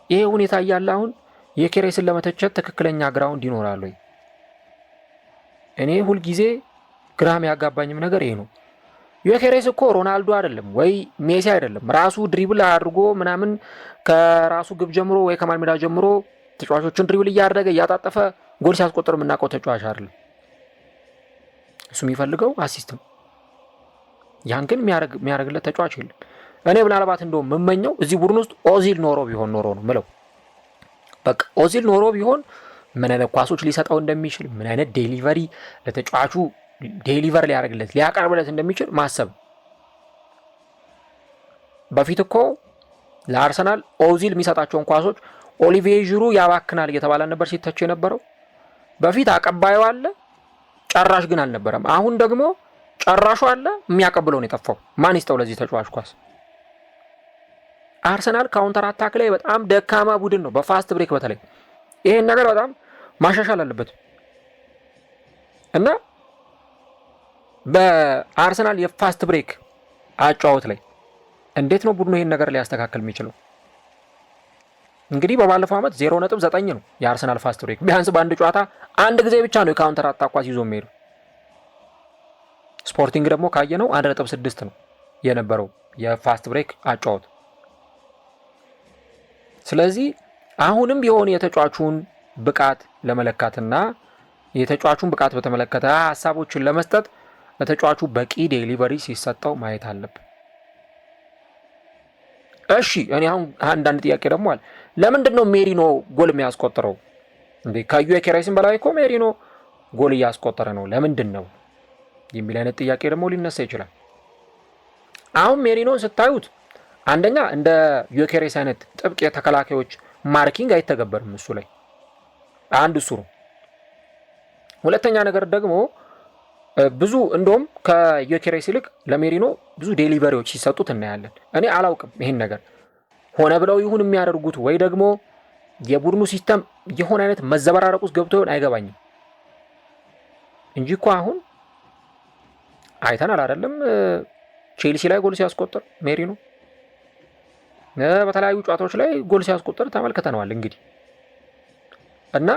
ይሄ ሁኔታ እያለ አሁን የኬሬስን ለመተቸት ትክክለኛ ግራውንድ ይኖራል ወይ? እኔ ሁልጊዜ ግራም ያጋባኝም ነገር ይሄ ነው። ዩኬሬስ እኮ ሮናልዶ አይደለም ወይ ሜሲ አይደለም። ራሱ ድሪብል አድርጎ ምናምን ከራሱ ግብ ጀምሮ ወይ ከመሃል ሜዳ ጀምሮ ተጫዋቾችን ድሪብል እያደረገ እያጣጠፈ ጎል ሲያስቆጥር የምናውቀው ተጫዋች አይደለም። እሱ የሚፈልገው አሲስት ነው። ያን ግን የሚያደርግለት ተጫዋች የለም። እኔ ምናልባት እንደውም የምመኘው እዚህ ቡድን ውስጥ ኦዚል ኖሮ ነው ምለው። በቃ ኦዚል ኖሮ ቢሆን ምን አይነት ኳሶች ሊሰጠው እንደሚችል፣ ምን አይነት ዴሊቨሪ ለተጫዋቹ ዴሊቨር ሊያደርግለት ሊያቀርብለት እንደሚችል ማሰብ። በፊት እኮ ለአርሰናል ኦዚል የሚሰጣቸውን ኳሶች ኦሊቪዬ ዥሩ ያባክናል እየተባለ ነበር ሲተች የነበረው። በፊት አቀባዩ አለ፣ ጨራሽ ግን አልነበረም። አሁን ደግሞ ጨራሹ አለ፣ የሚያቀብለው ነው የጠፋው። ማን ይስጠው ለዚህ ተጫዋች ኳስ? አርሰናል ካውንተር አታክ ላይ በጣም ደካማ ቡድን ነው፣ በፋስት ብሬክ በተለይ። ይሄን ነገር በጣም ማሻሻል አለበት እና በአርሰናል የፋስት ብሬክ አጫዋወት ላይ እንዴት ነው ቡድኑ ይሄን ነገር ሊያስተካክል የሚችለው? እንግዲህ በባለፈው ዓመት 0.9 ነው የአርሰናል ፋስት ብሬክ። ቢያንስ በአንድ ጨዋታ አንድ ጊዜ ብቻ ነው የካውንተር አታክ ኳስ ይዞ የሚሄዱ። ስፖርቲንግ ደግሞ ካየነው 1.6 ነው የነበረው የፋስት ብሬክ አጫዋወት። ስለዚህ አሁንም ቢሆን የተጫዋቹን ብቃት ለመለካትና የተጫዋቹን ብቃት በተመለከተ ሀሳቦችን ለመስጠት ለተጫዋቹ በቂ ዴሊቨሪ ሲሰጠው ማየት አለብን። እሺ እኔ አሁን አንዳንድ ጥያቄ ደግሞ አለ። ለምንድን ነው ሜሪኖ ጎል የሚያስቆጥረው? እንዴ ከዩኬሬስን በላይ እኮ ሜሪኖ ጎል እያስቆጠረ ነው ለምንድን ነው የሚል አይነት ጥያቄ ደግሞ ሊነሳ ይችላል። አሁን ሜሪኖን ስታዩት አንደኛ እንደ ዮኬሬስ አይነት ጥብቅ የተከላካዮች ማርኪንግ አይተገበርም እሱ ላይ አንድ እሱ ነው። ሁለተኛ ነገር ደግሞ ብዙ እንደውም ከዮኬሬስ ይልቅ ለሜሪኖ ብዙ ዴሊቨሪዎች ሲሰጡት እናያለን። እኔ አላውቅም ይሄን ነገር ሆነ ብለው ይሁን የሚያደርጉት ወይ ደግሞ የቡድኑ ሲስተም የሆነ አይነት መዘበራረቅ ውስጥ ገብቶ ይሆን አይገባኝም እንጂ እኮ አሁን አይተናል አይደለም ቼልሲ ላይ ጎል ሲያስቆጥር ሜሪኖ በተለያዩ ጨዋታዎች ላይ ጎል ሲያስቆጥር ተመልክተነዋል። እንግዲህ እና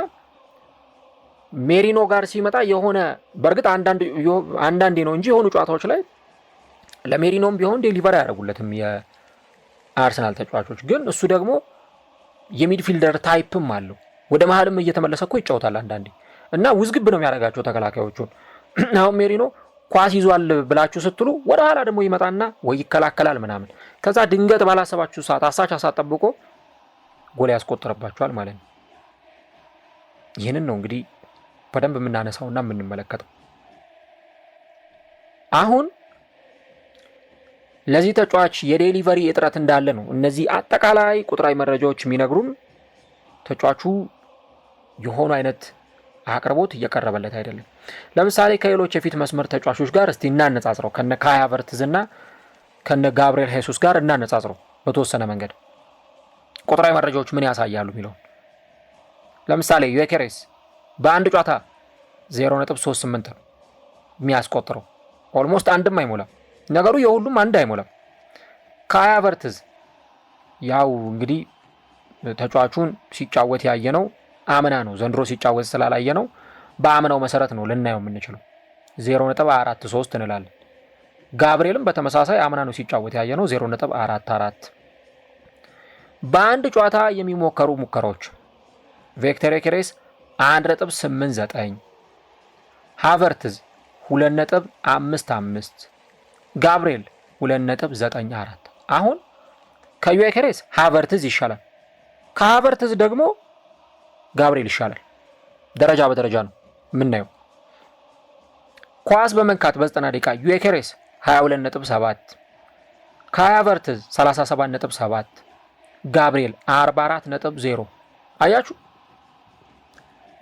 ሜሪኖ ጋር ሲመጣ የሆነ በእርግጥ አንዳንዴ ነው እንጂ የሆኑ ጨዋታዎች ላይ ለሜሪኖም ቢሆን ዴሊቨር አያደርጉለትም የአርሰናል ተጫዋቾች። ግን እሱ ደግሞ የሚድፊልደር ታይፕም አለው። ወደ መሀልም እየተመለሰ እኮ ይጫወታል አንዳንዴ እና ውዝግብ ነው የሚያደርጋቸው ተከላካዮቹን። አሁን ሜሪኖ ኳስ ይዟል ብላችሁ ስትሉ ወደ ኋላ ደግሞ ይመጣና ወይ ይከላከላል ምናምን፣ ከዛ ድንገት ባላሰባችሁ ሰዓት አሳቻ ሰዓት ጠብቆ ጎል ያስቆጥርባችኋል ማለት ነው። ይህንን ነው እንግዲህ በደንብ የምናነሳውና የምንመለከተው። አሁን ለዚህ ተጫዋች የዴሊቨሪ እጥረት እንዳለ ነው እነዚህ አጠቃላይ ቁጥራዊ መረጃዎች የሚነግሩን። ተጫዋቹ የሆኑ አይነት አቅርቦት እየቀረበለት አይደለም። ለምሳሌ ከሌሎች የፊት መስመር ተጫዋቾች ጋር እስቲ እናነጻጽረው። ከነ ካይ ሃቨርትዝ እና ከነ ጋብሪኤል ሄሱስ ጋር እናነጻጽረው በተወሰነ መንገድ ቁጥራዊ መረጃዎች ምን ያሳያሉ የሚለው። ለምሳሌ ዮኬሬስ በአንድ ጨዋታ 0.38 ነው የሚያስቆጥረው። ኦልሞስት አንድም አይሞላም። ነገሩ የሁሉም አንድ አይሞላም። ካይ ሃቨርትዝ ያው እንግዲህ ተጫዋቹን ሲጫወት ያየ ነው አምና ነው፣ ዘንድሮ ሲጫወት ስላላየ ነው። በአምናው መሰረት ነው ልናየው የምንችለው 0.43 እንላለን። ጋብሪኤልም በተመሳሳይ አምና ነው ሲጫወት ያየ ነው 0.44። በአንድ ጨዋታ የሚሞከሩ ሙከራዎች ቪክተር ዮኬሬስ 1.89፣ ሃቨርትዝ 2.55፣ ጋብሪኤል 2.94። አሁን ከዮኬሬስ ሃቨርትዝ ይሻላል፣ ከሃቨርትዝ ደግሞ ጋብሪኤል ይሻላል። ደረጃ በደረጃ ነው የምናየው። ኳስ በመንካት በ90 ደቂቃ ዮኬሬስ 22.7፣ ካይ ሃቨርትዝ 37.7፣ ጋብሪኤል 44.0። አያችሁ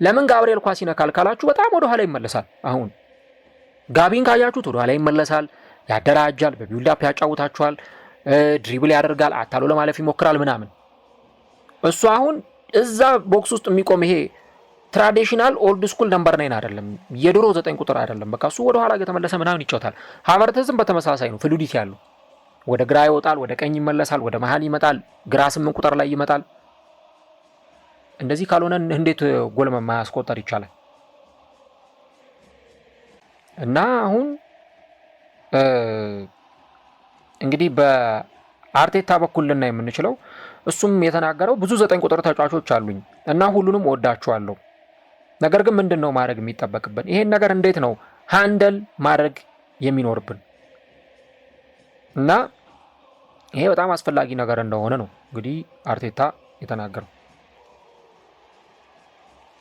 ለምን ጋብሪኤል ኳስ ይነካል ካላችሁ በጣም ወደ ኋላ ይመለሳል። አሁን ጋቢን ካያችሁት ወደ ኋላ ይመለሳል፣ ያደራጃል፣ በቢውልድ አፕ ያጫውታችኋል፣ ድሪብል ያደርጋል፣ አታሎ ለማለፍ ይሞክራል ምናምን። እሱ አሁን እዛ ቦክስ ውስጥ የሚቆም ይሄ ትራዲሽናል ኦልድ ስኩል ነምበር 9 አይደለም፣ የድሮ 9 ቁጥር አይደለም። በቃ እሱ ወደ ኋላ ከተመለሰ ምናምን ይጫወታል። ሃቨርትዝም በተመሳሳይ ነው፣ ፍሉዲቲ ያለው ወደ ግራ ይወጣል፣ ወደ ቀኝ ይመለሳል፣ ወደ መሀል ይመጣል፣ ግራ 8 ቁጥር ላይ ይመጣል። እንደዚህ ካልሆነ እንዴት ጎል ማያስቆጠር ይቻላል? እና አሁን እንግዲህ በአርቴታ በኩል ልናይ የምንችለው እሱም የተናገረው ብዙ 9 ቁጥር ተጫዋቾች አሉኝ እና ሁሉንም ወዳቸዋለሁ። ነገር ግን ምንድን ነው ማድረግ የሚጠበቅብን? ይሄን ነገር እንዴት ነው ሃንደል ማድረግ የሚኖርብን? እና ይሄ በጣም አስፈላጊ ነገር እንደሆነ ነው እንግዲህ አርቴታ የተናገረው።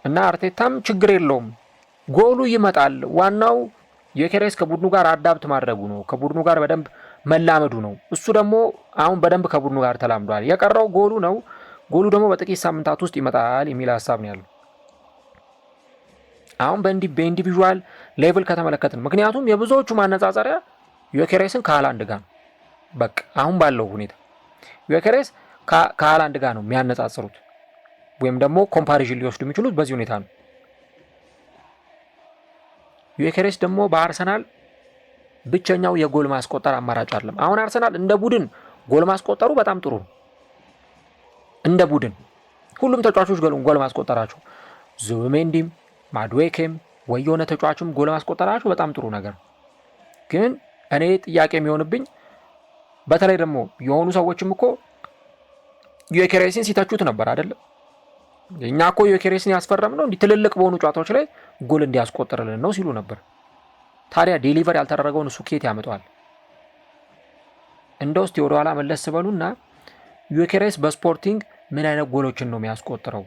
እና አርቴታም ችግር የለውም ጎሉ ይመጣል፣ ዋናው ዮኬሬስ ከቡድኑ ጋር አዳፕት ማድረጉ ነው፣ ከቡድኑ ጋር በደንብ መላመዱ ነው። እሱ ደግሞ አሁን በደንብ ከቡድኑ ጋር ተላምዷል። የቀረው ጎሉ ነው። ጎሉ ደግሞ በጥቂት ሳምንታት ውስጥ ይመጣል የሚል ሀሳብ ነው ያለው። አሁን በኢንዲቪዥዋል ሌቭል ከተመለከትን፣ ምክንያቱም የብዙዎቹ ማነጻጸሪያ ዮኬሬስን ከሃላንድ ጋር ነው። በቃ አሁን ባለው ሁኔታ ዮኬሬስ ከሃላንድ ጋር ነው የሚያነጻጽሩት፣ ወይም ደግሞ ኮምፓሪዥን ሊወስዱ የሚችሉት በዚህ ሁኔታ ነው። ዮኬሬስ ደግሞ በአርሰናል ብቸኛው የጎል ማስቆጠር አማራጭ አይደለም። አሁን አርሰናል እንደ ቡድን ጎል ማስቆጠሩ በጣም ጥሩ ነው። እንደ ቡድን ሁሉም ተጫዋቾች ጎል ማስቆጠራቸው፣ ዙቢሜንዲም ማድዌኬም ወይ የሆነ ተጫዋችም ጎል ማስቆጠራቸው በጣም ጥሩ ነገር። ግን እኔ ጥያቄ የሚሆንብኝ በተለይ ደግሞ የሆኑ ሰዎችም እኮ ዮኬሬስን ሲተቹት ነበር አይደለም። እኛ እኮ ዮኬሬስን ያስፈረምነው እንዲህ ትልልቅ በሆኑ ጨዋታዎች ላይ ጎል እንዲያስቆጥርልን ነው ሲሉ ነበር። ታዲያ ዴሊቨር ያልተደረገውን እሱ ኬት ያመጣዋል? እንደው እስቲ ወደ ኋላ መለስ በሉና ዮኬሬስ በስፖርቲንግ ምን አይነት ጎሎችን ነው የሚያስቆጥረው?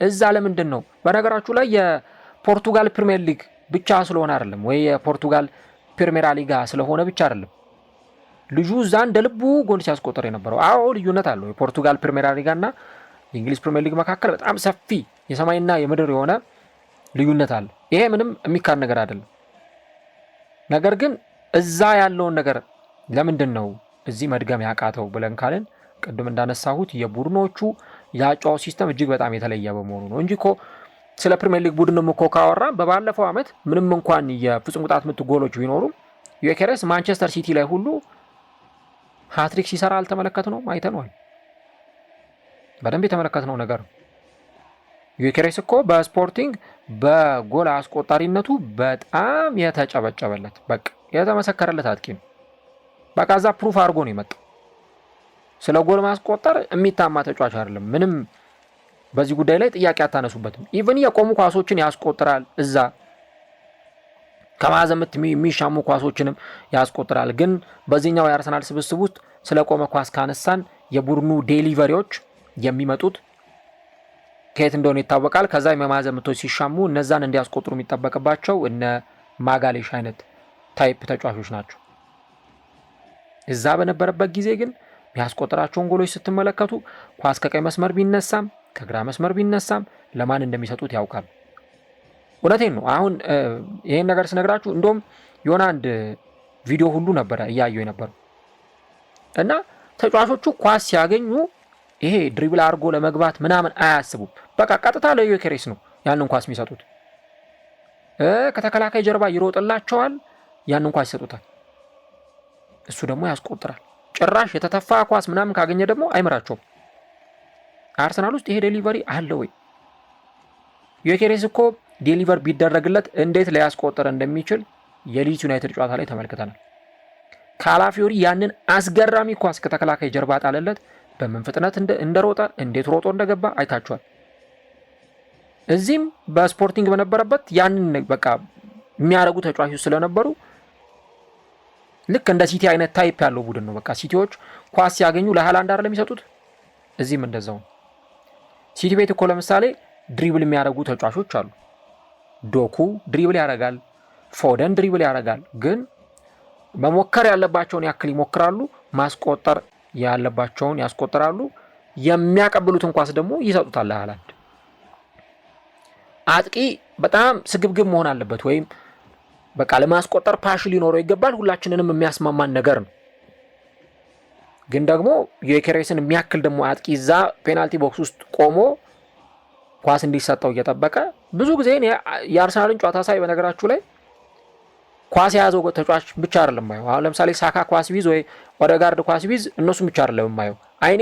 እዛ ለምንድን ነው? በነገራችሁ ላይ የፖርቱጋል ፕሪሚየር ሊግ ብቻ ስለሆነ አይደለም፣ ወይ የፖርቱጋል ፕሪሜራ ሊጋ ስለሆነ ብቻ አይደለም። ልጁ እዛ እንደ ልቡ ጎል ሲያስቆጥር የነበረው። አዎ ልዩነት አለው። የፖርቱጋል ፕሪሜራ ሊጋና የእንግሊዝ ፕሪሚየር ሊግ መካከል በጣም ሰፊ የሰማይና የምድር የሆነ ልዩነት አለ። ይሄ ምንም የሚካድ ነገር አይደለም። ነገር ግን እዛ ያለውን ነገር ለምንድን ነው እዚህ መድገም ያቃተው ብለን ካልን ቅድም እንዳነሳሁት የቡድኖቹ የአጨዋወት ሲስተም እጅግ በጣም የተለየ በመሆኑ ነው እንጂ እኮ ስለ ፕሪሚየር ሊግ ቡድንም እኮ ካወራ በባለፈው ዓመት ምንም እንኳን የፍጹም ቅጣት ምት ጎሎች ቢኖሩም ዩኬሬስ ማንቸስተር ሲቲ ላይ ሁሉ ሃትሪክ ሲሰራ አልተመለከትነውም? አይተነዋል። በደንብ የተመለከትነው ነገር ነው። ዩኬሬስ እኮ በስፖርቲንግ በጎል አስቆጣሪነቱ በጣም የተጨበጨበለት በቃ የተመሰከረለት አጥቂ ነው። በቃ እዛ ፕሩፍ አድርጎ ነው የመጣው። ስለ ጎል ማስቆጠር የሚታማ ተጫዋች አይደለም። ምንም በዚህ ጉዳይ ላይ ጥያቄ አታነሱበትም። ኢቭን የቆሙ ኳሶችን ያስቆጥራል። እዛ ከማዕዘን ምት የሚሻሙ ኳሶችንም ያስቆጥራል። ግን በዚህኛው የአርሰናል ስብስብ ውስጥ ስለ ቆመ ኳስ ካነሳን የቡድኑ ዴሊቨሪዎች የሚመጡት ከየት እንደሆነ ይታወቃል። ከዛ የማዕዘን ምቶች ሲሻሙ እነዛን እንዲያስቆጥሩ የሚጠበቅባቸው እነ ማጋሌሽ አይነት ታይፕ ተጫዋቾች ናቸው። እዛ በነበረበት ጊዜ ግን የሚያስቆጥራቸውን ጎሎች ስትመለከቱ ኳስ ከቀይ መስመር ቢነሳም ከግራ መስመር ቢነሳም ለማን እንደሚሰጡት ያውቃል። እውነቴን ነው። አሁን ይሄን ነገር ስነግራችሁ እንደውም የሆነ አንድ ቪዲዮ ሁሉ ነበረ እያየሁ የነበረው እና ተጫዋቾቹ ኳስ ሲያገኙ ይሄ ድሪብል አድርጎ ለመግባት ምናምን አያስቡም። በቃ ቀጥታ ለዩኬሬስ ነው ያንን ኳስ የሚሰጡት። ከተከላካይ ጀርባ ይሮጥላቸዋል፣ ያንን ኳስ ይሰጡታል። እሱ ደግሞ ያስቆጥራል። ጭራሽ የተተፋ ኳስ ምናምን ካገኘ ደግሞ አይምራቸውም። አርሰናል ውስጥ ይሄ ዴሊቨሪ አለ ወይ? ዩኬሬስ እኮ ዴሊቨር ቢደረግለት እንዴት ሊያስቆጥር እንደሚችል የሊድስ ዩናይትድ ጨዋታ ላይ ተመልክተናል። ካላፊዮሪ ያንን አስገራሚ ኳስ ከተከላካይ ጀርባ ጣለለት። በምን ፍጥነት እንደሮጠ እንዴት ሮጦ እንደገባ አይታችኋል። እዚህም በስፖርቲንግ በነበረበት ያንን በቃ የሚያደርጉ ተጫዋቾች ስለነበሩ ልክ እንደ ሲቲ አይነት ታይፕ ያለው ቡድን ነው። በቃ ሲቲዎች ኳስ ሲያገኙ ለሃላንድ አይደለም የሚሰጡት። እዚህም እንደዛው ሲቲ ቤት እኮ ለምሳሌ ድሪብል የሚያደርጉ ተጫዋቾች አሉ። ዶኩ ድሪብል ያደርጋል፣ ፎደን ድሪብል ያደርጋል። ግን መሞከር ያለባቸውን ያክል ይሞክራሉ፣ ማስቆጠር ያለባቸውን ያስቆጥራሉ። የሚያቀብሉትን ኳስ ደግሞ ይሰጡታል ለሃላንድ። አጥቂ በጣም ስግብግብ መሆን አለበት፣ ወይም በቃ ለማስቆጠር ፓሽ ሊኖረው ይገባል። ሁላችንንም የሚያስማማን ነገር ነው። ግን ደግሞ ዩኬሬስን የሚያክል ደግሞ አጥቂ እዛ ፔናልቲ ቦክስ ውስጥ ቆሞ ኳስ እንዲሰጠው እየጠበቀ ብዙ ጊዜ የአርሰናልን ጨዋታ ሳይ በነገራችሁ ላይ ኳስ የያዘው ተጫዋች ብቻ አይደለም ማየው። አሁን ለምሳሌ ሳካ ኳስ ቢዝ ወይ ኦዴጋርድ ኳስ ቢዝ እነሱም ብቻ አይደለም ማየው። አይኔ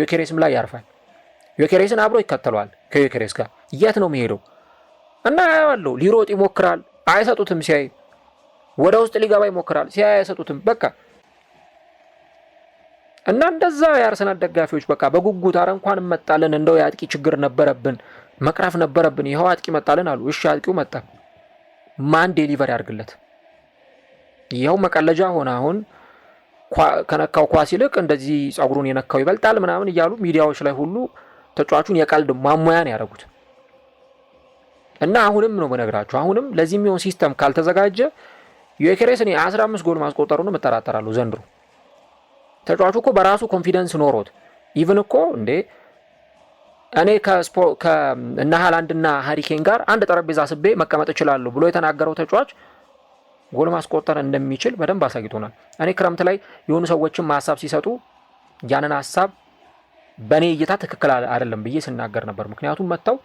ዩኬሬስም ላይ ያርፋል። ዩኬሬስን አብሮ ይከተለዋል። ከዩኬሬስ ጋር የት ነው የሚሄደው እና ያለው ሊሮጥ ይሞክራል፣ አይሰጡትም። ሲያይ ወደ ውስጥ ሊገባ ይሞክራል፣ ሲያይ አይሰጡትም። በቃ እና እንደዛ የአርሰናል ደጋፊዎች በቃ በጉጉት አረ እንኳን መጣልን፣ እንደው የአጥቂ ችግር ነበረብን መቅረፍ ነበረብን፣ ይኸው አጥቂ መጣልን አሉ። እሺ አጥቂው መጣ፣ ማን ዴሊቨር ያርግለት? ይኸው መቀለጃ ሆነ። አሁን ከነካው ኳስ ይልቅ እንደዚህ ጸጉሩን የነካው ይበልጣል ምናምን እያሉ ሚዲያዎች ላይ ሁሉ ተጫዋቹን የቀልድ ማሞያን ያደረጉት እና አሁንም ነው በነገራችሁ፣ አሁንም ለዚህ የሚሆን ሲስተም ካልተዘጋጀ ዩኬሬስ እኔ 15 ጎል ማስቆጠሩን እጠራጠራለሁ ዘንድሮ። ተጫዋቹ እኮ በራሱ ኮንፊደንስ ኖሮት ኢቭን እኮ እንዴ እኔ ከእነ ሃላንድና ሃሪኬን ጋር አንድ ጠረጴዛ ስቤ መቀመጥ እችላለሁ ብሎ የተናገረው ተጫዋች ጎል ማስቆጠር እንደሚችል በደንብ አሳይቶናል። እኔ ክረምት ላይ የሆኑ ሰዎችም ሀሳብ ሲሰጡ ያንን ሀሳብ በእኔ እይታ ትክክል አይደለም ብዬ ስናገር ነበር። ምክንያቱም መጥተው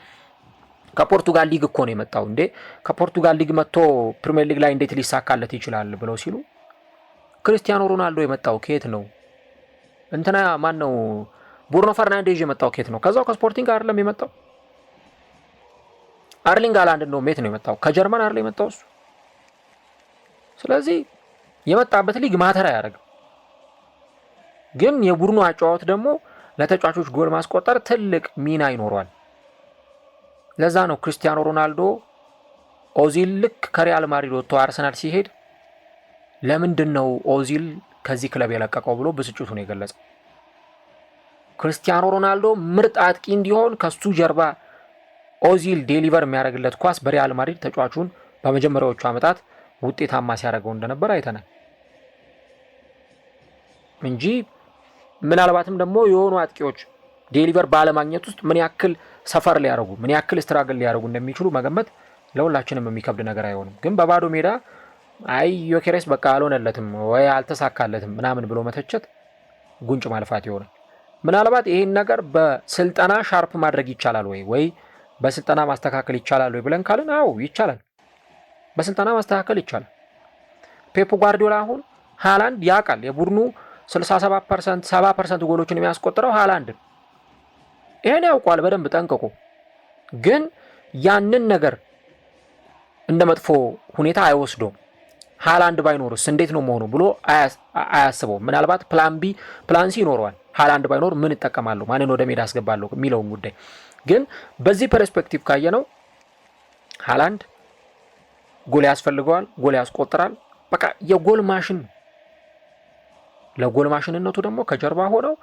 ከፖርቱጋል ሊግ እኮ ነው የመጣው፣ እንዴ ከፖርቱጋል ሊግ መጥቶ ፕሪሚየር ሊግ ላይ እንዴት ሊሳካለት ይችላል ብለው ሲሉ ክርስቲያኖ ሮናልዶ የመጣው ከየት ነው? እንትና ማን ነው? ብሩኖ ፈርናንዴዝ የመጣው ከየት ነው? ከዛው ከስፖርቲንግ አይደለም የመጣው? አርሊንግ ሃላንድ ነው ሜት ነው የመጣው? ከጀርመን አይደለም የመጣው እሱ። ስለዚህ የመጣበት ሊግ ማተር አያደርግም። ግን የቡድኑ አጨዋወት ደግሞ ለተጫዋቾች ጎል ማስቆጠር ትልቅ ሚና ይኖረዋል። ለዛ ነው ክርስቲያኖ ሮናልዶ ኦዚል ልክ ከሪያል ማድሪድ ወጥቶ አርሰናል ሲሄድ ለምንድን ነው ኦዚል ከዚህ ክለብ የለቀቀው ብሎ ብስጭቱን የገለጸው። ክርስቲያኖ ሮናልዶ ምርጥ አጥቂ እንዲሆን ከሱ ጀርባ ኦዚል ዴሊቨር የሚያደርግለት ኳስ በሪያል ማድሪድ ተጫዋቹን በመጀመሪያዎቹ ዓመታት ውጤታማ ሲያደርገው እንደነበር አይተናል እንጂ ምናልባትም ደግሞ የሆኑ አጥቂዎች ዴሊቨር ባለማግኘት ውስጥ ምን ያክል ሰፈር ሊያደርጉ ምን ያክል ስትራግል ሊያደርጉ እንደሚችሉ መገመት ለሁላችንም የሚከብድ ነገር አይሆንም። ግን በባዶ ሜዳ አይ ዮኬሬስ በቃ አልሆነለትም ወይ አልተሳካለትም ምናምን ብሎ መተቸት ጉንጭ ማልፋት ይሆናል። ምናልባት ይሄን ነገር በስልጠና ሻርፕ ማድረግ ይቻላል ወይ በስልጠና ማስተካከል ይቻላል ወይ ብለን ካልን አዎ ይቻላል። በስልጠና ማስተካከል ይቻላል። ፔፕ ጓርዲዮላ አሁን ሃላንድ ያውቃል የቡድኑ 67% 70% ጎሎችን የሚያስቆጥረው ሃላንድ ይሄን ያውቋል በደንብ ጠንቅቆ። ግን ያንን ነገር እንደ መጥፎ ሁኔታ አይወስዶም። ሃላንድ ባይኖርስ እንዴት ነው መሆኑ ብሎ አያስበውም። ምናልባት ፕላን ቢ ፕላን ሲ ይኖረዋል። ሃላንድ ባይኖር ምን እጠቀማለሁ ማንን ወደ ሜዳ አስገባለሁ የሚለውን ጉዳይ ግን በዚህ ፐርስፔክቲቭ ካየነው ሃላንድ ጎል ያስፈልገዋል፣ ጎል ያስቆጥራል። በቃ የጎል ማሽን። ለጎል ማሽንነቱ ደግሞ ከጀርባ ሆነው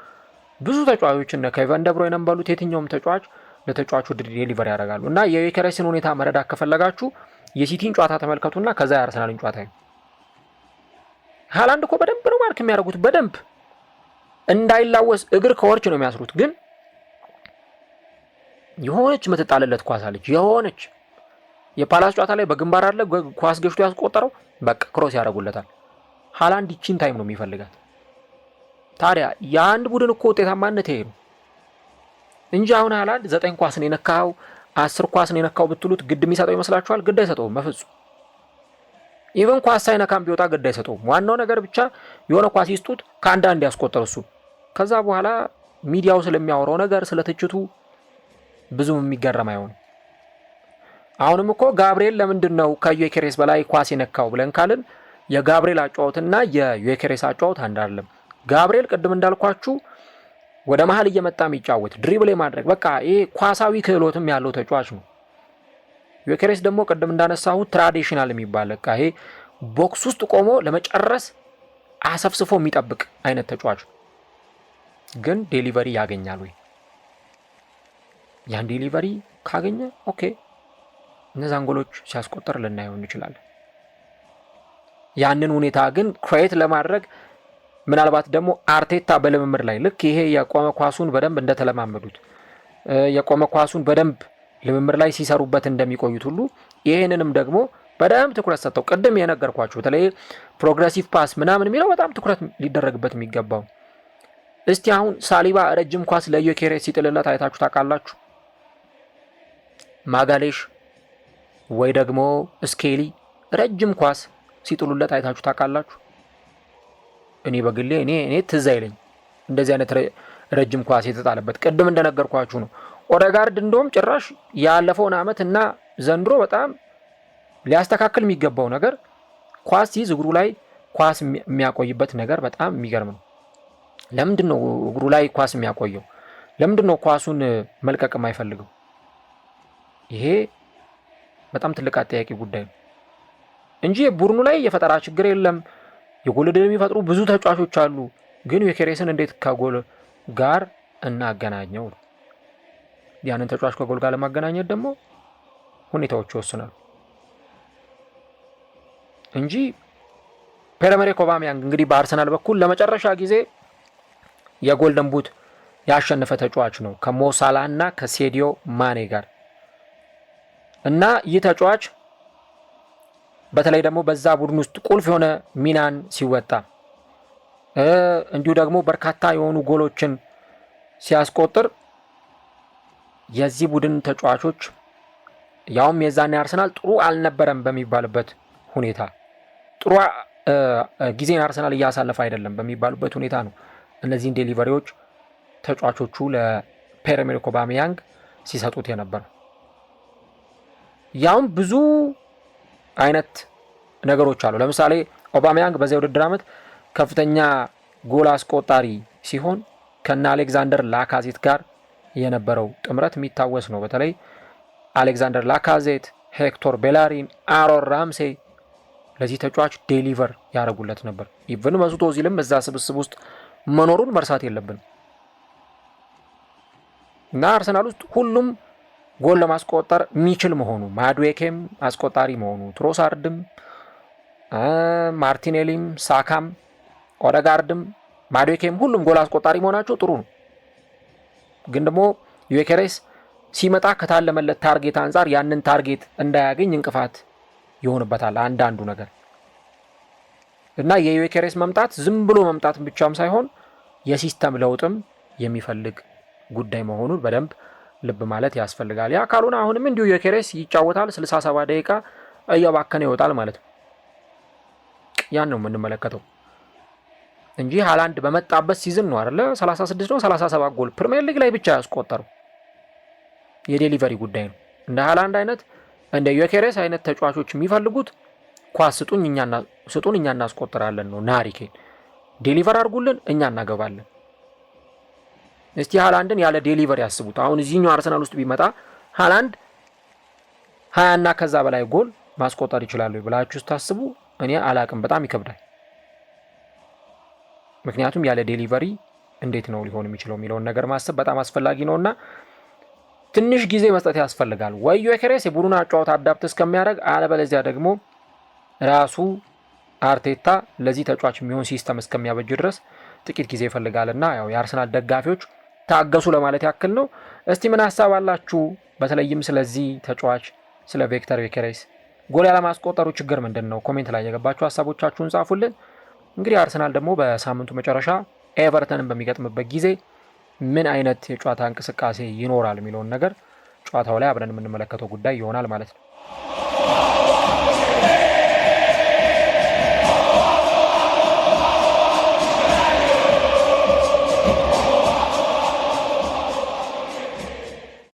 ብዙ ተጫዋቾች እነ ኬቨን ደ ብሩይነን በሉት የትኛውም ተጫዋች ለተጫዋቹ ዴሊቨር ያደርጋሉ። እና የዮኬሬስን ሁኔታ መረዳት ከፈለጋችሁ የሲቲን ጨዋታ ተመልከቱና ከዛ የአርሰናልን ጨዋታ ነው። ሃላንድ እኮ በደንብ ነው ማርክ የሚያደርጉት፣ በደንብ እንዳይላወስ እግር ከወርች ነው የሚያስሩት። ግን የሆነች ምትጣለለት ኳስ አለች። የሆነች የፓላስ ጨዋታ ላይ በግንባር አለ ኳስ ገሽቶ ያስቆጠረው በቃ ክሮስ ያደርጉለታል። ሃላንድ ይቺን ታይም ነው የሚፈልጋት። ታዲያ የአንድ ቡድን እኮ ውጤታማነት ይሄ ነው እንጂ አሁን ሃላንድ 9 ኳስን የነካው 10 ኳስን የነካው ብትሉት ግድ የሚሰጠው ይመስላችኋል? ግድ አይሰጠውም በፍጹም። ኢቨን ኳስ ሳይነካም ቢወጣ ግድ አይሰጠውም። ዋናው ነገር ብቻ የሆነ ኳስ ይስጡት ከአንዳንድ ያስቆጠር እሱ። ከዛ በኋላ ሚዲያው ስለሚያወራው ነገር ስለ ትችቱ ብዙም የሚገረም አይሆንም። አሁንም እኮ ጋብርኤል ለምንድን ነው ከዮኬሬስ በላይ ኳስ የነካው ብለን ካልን የጋብርኤል አጫዋወትና የዮኬሬስ አጫዋወት አንድ አይደለም። ጋብርኤል ቅድም እንዳልኳችሁ ወደ መሀል እየመጣ የሚጫወት ድሪብል ማድረግ በቃ ይሄ ኳሳዊ ክህሎትም ያለው ተጫዋች ነው። ዮኬሬስ ደግሞ ቅድም እንዳነሳሁት ትራዲሽናል የሚባል በቃ ይሄ ቦክስ ውስጥ ቆሞ ለመጨረስ አሰፍስፎ የሚጠብቅ አይነት ተጫዋች ነው። ግን ዴሊቨሪ ያገኛል ወይ? ያን ዴሊቨሪ ካገኘ ኦኬ እነዛን ጎሎች ሲያስቆጥር ልናየው እንችላለን። ያንን ሁኔታ ግን ክሬት ለማድረግ ምናልባት ደግሞ አርቴታ በልምምድ ላይ ልክ ይሄ የቆመ ኳሱን በደንብ እንደተለማመዱት የቆመ ኳሱን በደንብ ልምምድ ላይ ሲሰሩበት እንደሚቆዩት ሁሉ ይሄንንም ደግሞ በደንብ ትኩረት ሰጥተው ቅድም የነገርኳችሁ በተለይ ፕሮግሬሲቭ ፓስ ምናምን የሚለው በጣም ትኩረት ሊደረግበት የሚገባው። እስቲ አሁን ሳሊባ ረጅም ኳስ ለዮኬሬስ ሲጥልለት አይታችሁ ታውቃላችሁ? ማጋሌሽ ወይ ደግሞ ስኬሊ ረጅም ኳስ ሲጥሉለት አይታችሁ ታውቃላችሁ? እኔ በግሌ እኔ ትዝ አይለኝ እንደዚህ አይነት ረጅም ኳስ የተጣለበት። ቅድም እንደነገርኳችሁ ነው። ኦዴጋርድ እንደውም ጭራሽ ያለፈውን ዓመት እና ዘንድሮ በጣም ሊያስተካክል የሚገባው ነገር ኳስ ሲይዝ እግሩ ላይ ኳስ የሚያቆይበት ነገር በጣም የሚገርም ነው። ለምንድን ነው እግሩ ላይ ኳስ የሚያቆየው? ለምንድን ነው ኳሱን መልቀቅ የማይፈልገው? ይሄ በጣም ትልቅ አጠያቂ ጉዳይ ነው እንጂ ቡድኑ ላይ የፈጠራ ችግር የለም። የጎል ዕድል የሚፈጥሩ ብዙ ተጫዋቾች አሉ። ግን ዮኬሬስን እንዴት ከጎል ጋር እናገናኘው ነው። ያንን ተጫዋች ከጎል ጋር ለማገናኘት ደግሞ ሁኔታዎች ይወስናሉ እንጂ ፒየር-ኤመሪክ ኦባሜያንግ እንግዲህ በአርሰናል በኩል ለመጨረሻ ጊዜ የጎልደን ቡት ያሸነፈ ተጫዋች ነው ከሞ ሳላህ እና ከሴዲዮ ማኔ ጋር እና ይህ ተጫዋች በተለይ ደግሞ በዛ ቡድን ውስጥ ቁልፍ የሆነ ሚናን ሲወጣ እንዲሁ ደግሞ በርካታ የሆኑ ጎሎችን ሲያስቆጥር የዚህ ቡድን ተጫዋቾች ያውም የዛኔ አርሰናል ጥሩ አልነበረም በሚባልበት ሁኔታ ጥሩ ጊዜን አርሰናል እያሳለፈ አይደለም በሚባሉበት ሁኔታ ነው እነዚህን ዴሊቨሪዎች ተጫዋቾቹ ለፒየር-ኤመሪክ ኦባሜያንግ ሲሰጡት የነበረው። ያውም ብዙ አይነት ነገሮች አሉ። ለምሳሌ ኦባሜያንግ በዚያ ውድድር ዓመት ከፍተኛ ጎል አስቆጣሪ ሲሆን ከነ አሌክዛንደር ላካዜት ጋር የነበረው ጥምረት የሚታወስ ነው። በተለይ አሌክዛንደር ላካዜት፣ ሄክቶር ቤላሪን፣ አሮን ራምሴ ለዚህ ተጫዋች ዴሊቨር ያደርጉለት ነበር። ኢቭን መስዑድ ኦዚልም እዛ ስብስብ ውስጥ መኖሩን መርሳት የለብንም እና አርሰናል ውስጥ ሁሉም ጎል ለማስቆጠር የሚችል መሆኑ፣ ማዱዌኬም አስቆጣሪ መሆኑ፣ ትሮሳርድም፣ ማርቲኔሊም፣ ሳካም፣ ኦደጋርድም፣ ማዱዌኬም ሁሉም ጎል አስቆጣሪ መሆናቸው ጥሩ ነው። ግን ደግሞ ዩኬሬስ ሲመጣ ከታለመለት ታርጌት አንጻር ያንን ታርጌት እንዳያገኝ እንቅፋት ይሆንበታል አንዳንዱ ነገር እና የዩኬሬስ መምጣት ዝም ብሎ መምጣት ብቻም ሳይሆን የሲስተም ለውጥም የሚፈልግ ጉዳይ መሆኑን በደንብ ልብ ማለት ያስፈልጋል። ያ ካልሆነ አሁንም እንዲሁ ዩኬሬስ ይጫወታል 67 ደቂቃ እያባከነ ይወጣል ማለት ነው። ያን ነው የምንመለከተው እንጂ ሃላንድ በመጣበት ሲዝን ነው አይደለ 36 ነው 37 ጎል ፕሪሚየር ሊግ ላይ ብቻ ያስቆጠረው። የዴሊቨሪ ጉዳይ ነው። እንደ ሃላንድ አይነት እንደ ዩኬሬስ አይነት ተጫዋቾች የሚፈልጉት ኳስ ስጡን እኛ እናስቆጥራለን ነው። ናሪኬን ዴሊቨር አድርጉልን እኛ እናገባለን። እስቲ ሃላንድን ያለ ዴሊቨሪ ያስቡት። አሁን እዚህኛው አርሰናል ውስጥ ቢመጣ ሃላንድ 20 እና ከዛ በላይ ጎል ማስቆጠር ይችላል ብላችሁ ታስቡ? እኔ አላቅም፣ በጣም ይከብዳል። ምክንያቱም ያለ ዴሊቨሪ እንዴት ነው ሊሆን የሚችለው የሚለውን ነገር ማሰብ በጣም አስፈላጊ ነውና ትንሽ ጊዜ መስጠት ያስፈልጋል። ወይ ዩኬሬስ የቡድኑን አጫዋት አዳፕት እስከሚያደርግ፣ አለበለዚያ ደግሞ ራሱ አርቴታ ለዚህ ተጫዋች የሚሆን ሲስተም እስከሚያበጅ ድረስ ጥቂት ጊዜ ይፈልጋልና ያው የአርሰናል ደጋፊዎች ታገሱ ለማለት ያክል ነው። እስቲ ምን ሀሳብ አላችሁ? በተለይም ስለዚህ ተጫዋች ስለ ቪክተር ዩኬሬስ ጎል ያለማስቆጠሩ ችግር ምንድን ነው? ኮሜንት ላይ የገባችሁ ሀሳቦቻችሁን ጻፉልን። እንግዲህ አርሰናል ደግሞ በሳምንቱ መጨረሻ ኤቨርተንን በሚገጥምበት ጊዜ ምን አይነት የጨዋታ እንቅስቃሴ ይኖራል የሚለውን ነገር ጨዋታው ላይ አብረን የምንመለከተው ጉዳይ ይሆናል ማለት ነው።